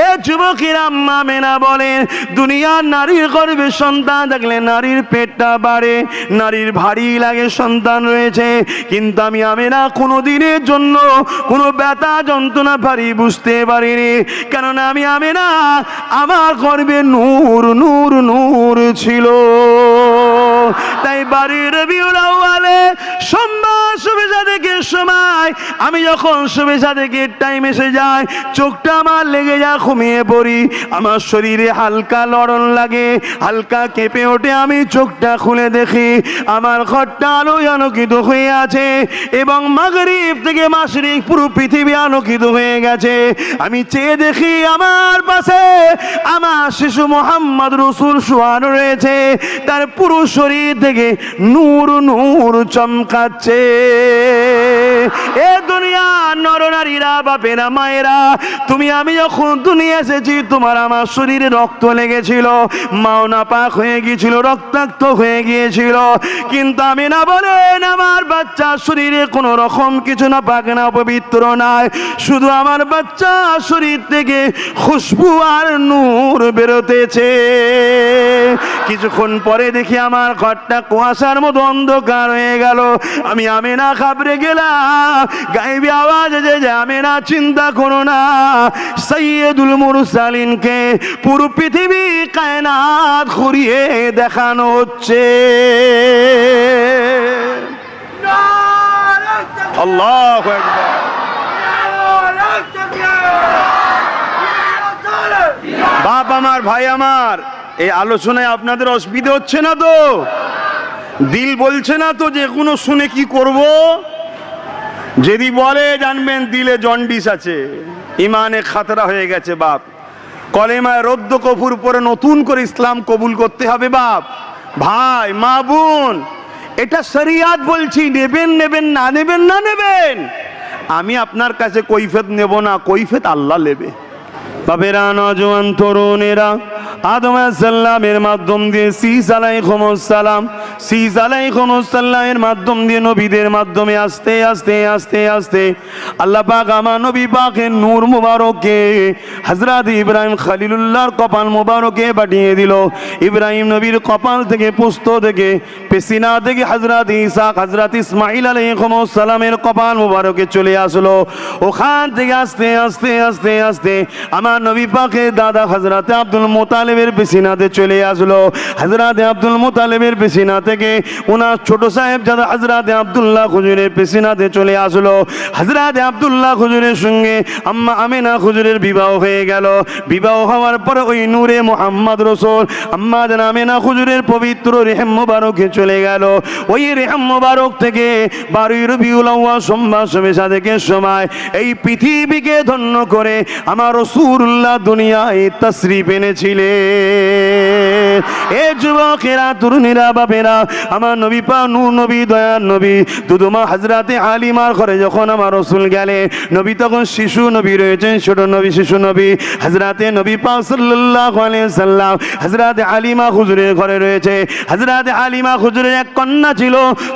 এ যুবকেরা, আম্মা আমেনা বলেন, দুনিয়ার নারীর গর্ভে সন্তান থাকলে নারীর পেটটা বাড়ে, নারীর ভারী লাগে সন্তান রয়েছে, কিন্তু আমি আমেনা কোনো দিনের জন্য কোনো ব্যথা যন্ত্রণা ভারী বুঝতে পারিনি, কেননা আমি আমেনা আমার গর্ভে নূর নূর নূর ছিল। তাই বাড়ির রবিউল আউয়ালে সোমবার শুভেচ্ছা থেকে সময় আমি যখন শুভেচ্ছা থেকে টাইম এসে যায়, চোখটা আমার লেগে যায়, ঘুমিয়ে পড়ি, আমার শরীরে হালকা লড়ন লাগে, হালকা কেঁপে ওঠে, আমি চোখটা খুলে দেখি আমার ঘরটা আলোয় আলোকিত হয়ে আছে এবং মাগরিব থেকে মাশরিক পুরো পৃথিবী আলোকিত হয়ে গেছে। আমি চেয়ে দেখি আমার পাশে আমার শিশু মুহাম্মদ রাসূল শোয়ানো রয়েছে, তার পুরো শরীর থেকে নূর নূর চমকাচ্ছে। এ দুনিয়া নরনারীরা, বাপেরা, মায়েরা, তুমি আমি যখন দুনিয়া এসেছি তোমার আমার শরীরে রক্ত লেগেছিল, মাও নাপাক হয়ে গিয়েছিল, রক্তাক্ত হয়ে গিয়েছিল, কিন্তু আমি না বলেন আমার বাচ্চা শরীরে কোনো রকম কিছু না পাক না পবিত্র নাই, শুধু আমার বাচ্চা শরীর থেকে খুশবু আর নূর বেরোতেছে। কিছুক্ষণ পরে দেখি আমার ঘরটা কুয়াশার মতো অন্ধকার হয়ে গেল, আমি আমেনা ঘাবড়ে গেলাম, গায়েবী আওয়াজ যে আমেনা চিন্তা করো না, সাইয়্যিদুল মুরসালিনকে পুরো পৃথিবী কায়নাত ঘুরিয়ে দেখানো হচ্ছে। আল্লাহু আকবার। বাপ আমার, ভাই আমার, এই আলোচনায় আপনাদের অসুবিধা হচ্ছে না তো? দিল বলছে না তো যে কোনো শুনে কি করব? যদি বলে জানবেন দিলে জন্ডিস আছে, ইমানে খাতরা হয়ে গেছে বাপ, কলেমায় রদ্দ কফুর পরে নতুন করে ইসলাম কবুল করতে হবে বাপ, ভাই, মা, বোন, এটা শরিয়াত বলছি, নেবেন নেবেন, না নেবেন না নেবেন, আমি আপনার কাছে কৈফিয়ত নেব না, কৈফিয়ত আল্লাহ নেবে। বাবেরা, নওজোয়ান তরুণেরা, আদম আলাইহিস সালামের মাধ্যম দিয়ে শীস আলাইহিস সালাম, শীস আলাইহিস সালামের মাধ্যম দিয়ে নবীদের মাধ্যমে আস্তে আস্তে আস্তে আস্তে আল্লাহ পাক আমার নবী পাকের নূর মুবারককে হযরত ইব্রাহিম খলিলুল্লাহর কপাল মুবারকে পাঠিয়ে দিল। ইব্রাহিম নবীর কপাল থেকে, পুস্ত থেকে, পেশিনা থেকে হযরত ঈসা, হযরত ইসমাঈল আলাইহিস সালামের কপাল মুবারকে চলে আসলো। ওখান থেকে আস্তে আস্তে আস্তে আস্তে আমার নবী পাকের দাদা হযরত আব্দুল মুতালিবের পেশিনাতে চলে আসলো। হযরত আব্দুল মুতালিবের পেশিনা থেকে ওনার ছোট সাহেবজাদা হযরত আব্দুল্লাহ হুজুরের পেশিনাতে চলে আসলো। হযরত আব্দুল্লাহ হুজুরের সঙ্গে আম্মা আমিনা হুজুরের বিবাহ হয়ে গেল। বিবাহ হওয়ার পরে ওই নূরে মুহাম্মদ রাসূল আম্মা জান আমিনা হুজুরের পবিত্র রেহম মুবারকে চলে গেল। ওই রেহম মুবারক থেকে 12 রবিউল আউয়াল সোমবার শুভেচ্ছা থেকে সময় এই পৃথিবীকে ধন্য করে আমার রাসূলুল্লাহ দুনিয়ায় তাশরীফ এনেছিলেন। এ যুবকেরা, তরুণীরা, বাপেরা, আমার নবী পাক নূর নবী, দয়ার নবী দুদুমা হযরতে হালিমার ঘরে যখন আমার রাসূল গেলেন, নবী তখন শিশু নবী রয়েছেন, ছোট নবী, শিশু নবী, হযরতে নবী পাক সাল্লাল্লাহু আলাইহি সাল্লাম হযরতে হালিমা হুজুরের ঘরে রয়েছে। হযরতে হালিমা হুজুরের এক কন্যা ছিল,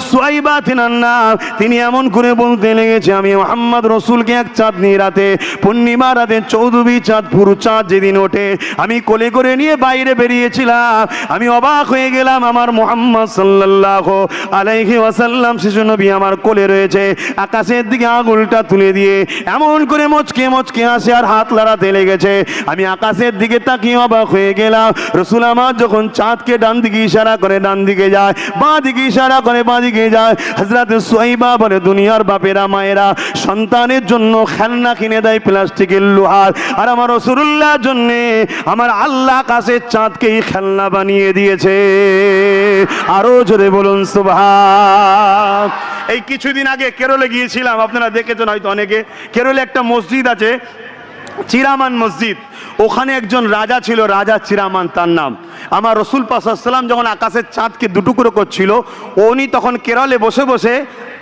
সুয়াইবা তিনার নাম। তিনি এমন করে বলতে লেগেছে, আমি মুহাম্মদ রাসূলকে এক চাঁদনি রাতে, পূর্ণিমা রাতে, চৌদুবী চাঁদ, পুরো চাঁদ যেদিন ওঠে, আমি কোলে করে করে নিয়ে বাইরে বেরিয়েছিলাম, আমি অবাক হয়ে গেলাম, আমার মুহাম্মদ সাল্লাল্লাহু আলাইহি ওয়াসাল্লাম শিশু নবী আমার কোলে রয়েছে, আকাশের দিকে আঙুলটা তুলে দিয়ে এমন করে মুচকে মুচকে আসে আর হাত লাড়াতে লেগেছে। আমি আকাশের দিকে তাকিয়ে অবাক হয়ে গেলাম। রাসূল আমার যখন চাঁদকে ডান দিকে ইশারা করে ডান দিকে যায়, বাঁ দিকে ইশারা করে বাঁ দিকে যায়। হযরত সুহাইবা বলে, দুনিয়ার বাপেরা মায়েরা সন্তানের জন্য খেলনা কিনে দেয় প্লাস্টিকের লোহার, আর আমার রাসূলুল্লাহর জন্য আমার আল্লাহ আকাশের চাঁদকেই খেলনা বানিয়ে দিয়েছে। আরো জোরে বলুন সুবহান। এই কিছুদিন আগে কেরলে গিয়েছিলাম, আপনারা দেখেছেন হয়তো অনেকে। কেরলে একটা মসজিদ আছে, চিরামান মসজিদ। ওখানে একজন রাজা ছিল, রাজা চিরামান তার নাম। আমার রাসূল পাক সাল্লাল্লাহু আলাইহি ওয়াসাল্লাম যখন আকাশের চাঁদকে দুটুকরো করছিল, উনি তখন কেরলে বসে বসে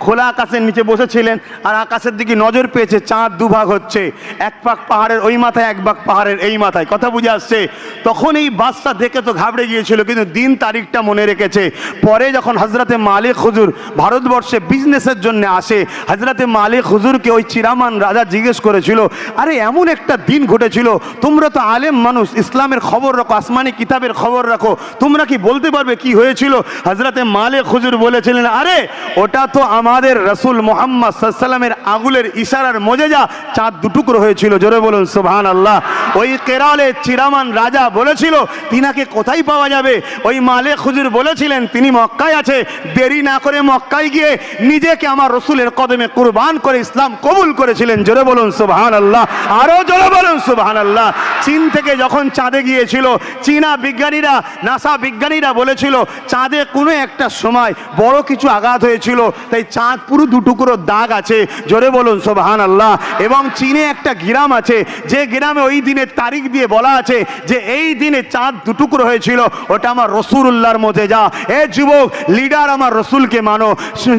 খোলা আকাশের নিচে বসেছিলেন, আর আকাশের দিকে নজর পেয়েছে চাঁদ দুভাগ হচ্ছে, এক পাক পাহাড়ের ওই মাথায়, এক পাক পাহাড়ের এই মাথায়। কথা বুঝে আসছে? তখন এই বাদশা দেখে তো ঘাবড়ে গিয়েছিল, কিন্তু দিন তারিখটা মনে রেখেছে। পরে যখন হযরতে মালিক হুজুর ভারতবর্ষে বিজনেসের জন্য আসে, হযরতে মালিক হুজুরকে ওই চিরামান রাজা জিজ্ঞেস করেছিল, আরে এমন একটা দিন ঘটেছিল, তোমরা তো আলেম মানুষ, ইসলামের খবর রাখো, আসমানি কিতাবের খবর রাখো, তোমরা কি বলতে পারবে কি হয়েছিল? হযরতে মালিক হুজুর বলেছিলেন, আরে ওটা তো আমাদের রাসূল মুহাম্মদ সাল্লাল্লাহু আলাইহি ওয়াসাল্লামের আঙ্গুলের ইশারার মুজিজা, চাঁদ দুটুকরো হয়েছিল। জোরে বলুন সুবহানাল্লাহ। ওই কেরলে চিরামান রাজা বলেছিল, তিনাকে কোথায় পাওয়া যাবে? ওই মালিক হুজুর বলেছিলেন তিনি মক্কায় আছে। দেরি না করে মক্কায় গিয়ে নিজেকে আমার রাসূলের কদমে কুরবান করে ইসলাম কবুল করেছিলেন। জোরে বলুন সুবহানাল্লাহ। আরো জোরে বলুন সুবহানাল্লাহ। চীন থেকে যখন চাঁদে গিয়েছিল, চীনা বিজ্ঞানীরা, নাসা বিজ্ঞানীরা বলেছিল চাঁদে কোনো একটা সময় বড় কিছু আঘাত হয়েছিল, তাই চাঁদ পুরো দুটুকরো দাগ আছে। জোরে বলুন সুবহানাল্লাহ। এবং চীনে একটা গ্রাম আছে, যে গ্রামে ওই দিনের তারিখ দিয়ে বলা আছে যে এই দিনে চাঁদ দুটুকরো হয়েছিল, ওটা আমার রাসূলুল্লাহর মুজিজা। এ যুবক, লিডার আমার রাসূলকে মানো,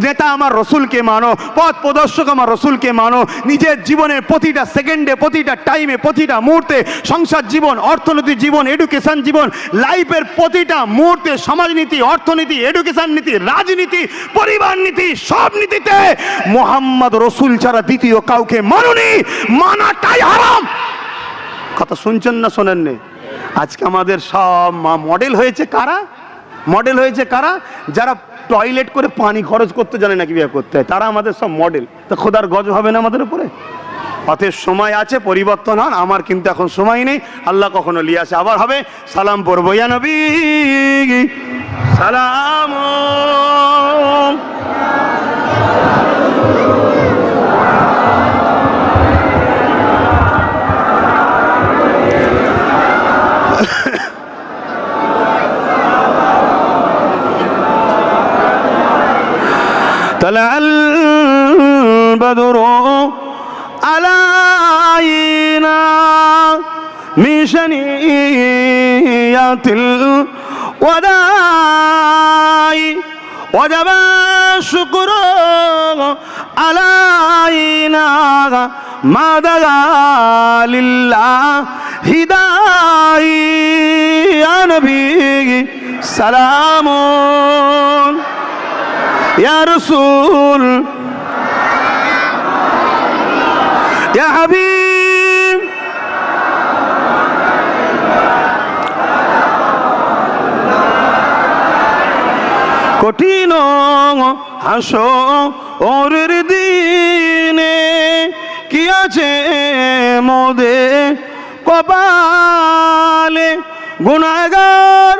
নেতা আমার রাসূলকে মানো, পথ প্রদর্শক আমার রাসূলকে মানো। নিজের জীবনের প্রতিটা সেকেন্ডে, প্রতিটা টাইমে, প্রতিটা মুহূর্তে, সংসার জীবন, অর্থনৈতিক জীবন, এডুকেশন জীবন, লাইফের প্রতিটা মুহূর্তে সমাজনীতি, অর্থনীতি, এডুকেশন নীতি, রাজনীতি, পরিবার নীতি, সব নীতিতে মুহাম্মদ রাসূল ছাড়া দ্বিতীয় কাউকে মানুনি, মানাটাই হারাম। কথা শুনছেন না শোনেননি? আজকে আমাদের সব মডেল হয়েছে কারা? মডেল হয়েছে কারা? যারা টয়লেট করে পানি খরচ করতে জানে না কিভাবে করতে হয়, তারা আমাদের সব মডেল। তো খোদার গজ হবে না আমাদের উপরে? অতএব সময় আছে, পরিবর্তন হন। আমার কিন্তু এখন সময় নেই, আল্লাহ কখনো লিয়ে আসে আবার হবে। সালাম পড়বো, ইয়া নবী সালাম। طلع البدر علينا من شنيات الوداع وجب الشكر علينا ما دعا لله داعي يا نبي سلام يا رسول يا حبيب কঠিন হাসরের দিনে কি আছে মোদের কপালে, গুনাহগার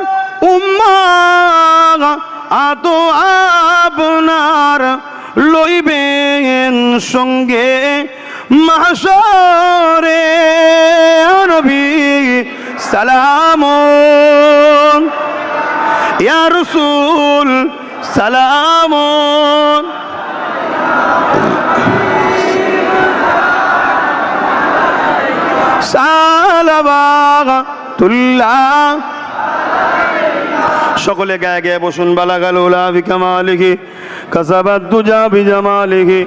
উম্মাহ আতো আপনার লইবেন সঙ্গে মাহশরে। নবী সালাম ইয়া রাসূল সালাম। সালাওয়াতুল্লাহ। সকলে গায়ে গায়ে বসুন। বালাগাল উলা বিকামালিহি কাসাবাত দুজা বিজামালিহি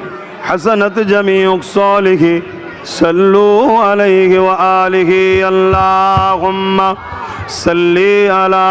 হাসানাত জামিউ সালিহি সাল্লু আলাইহি ওয়া আলিহি আল্লাহুম্মা সাল্লি আলা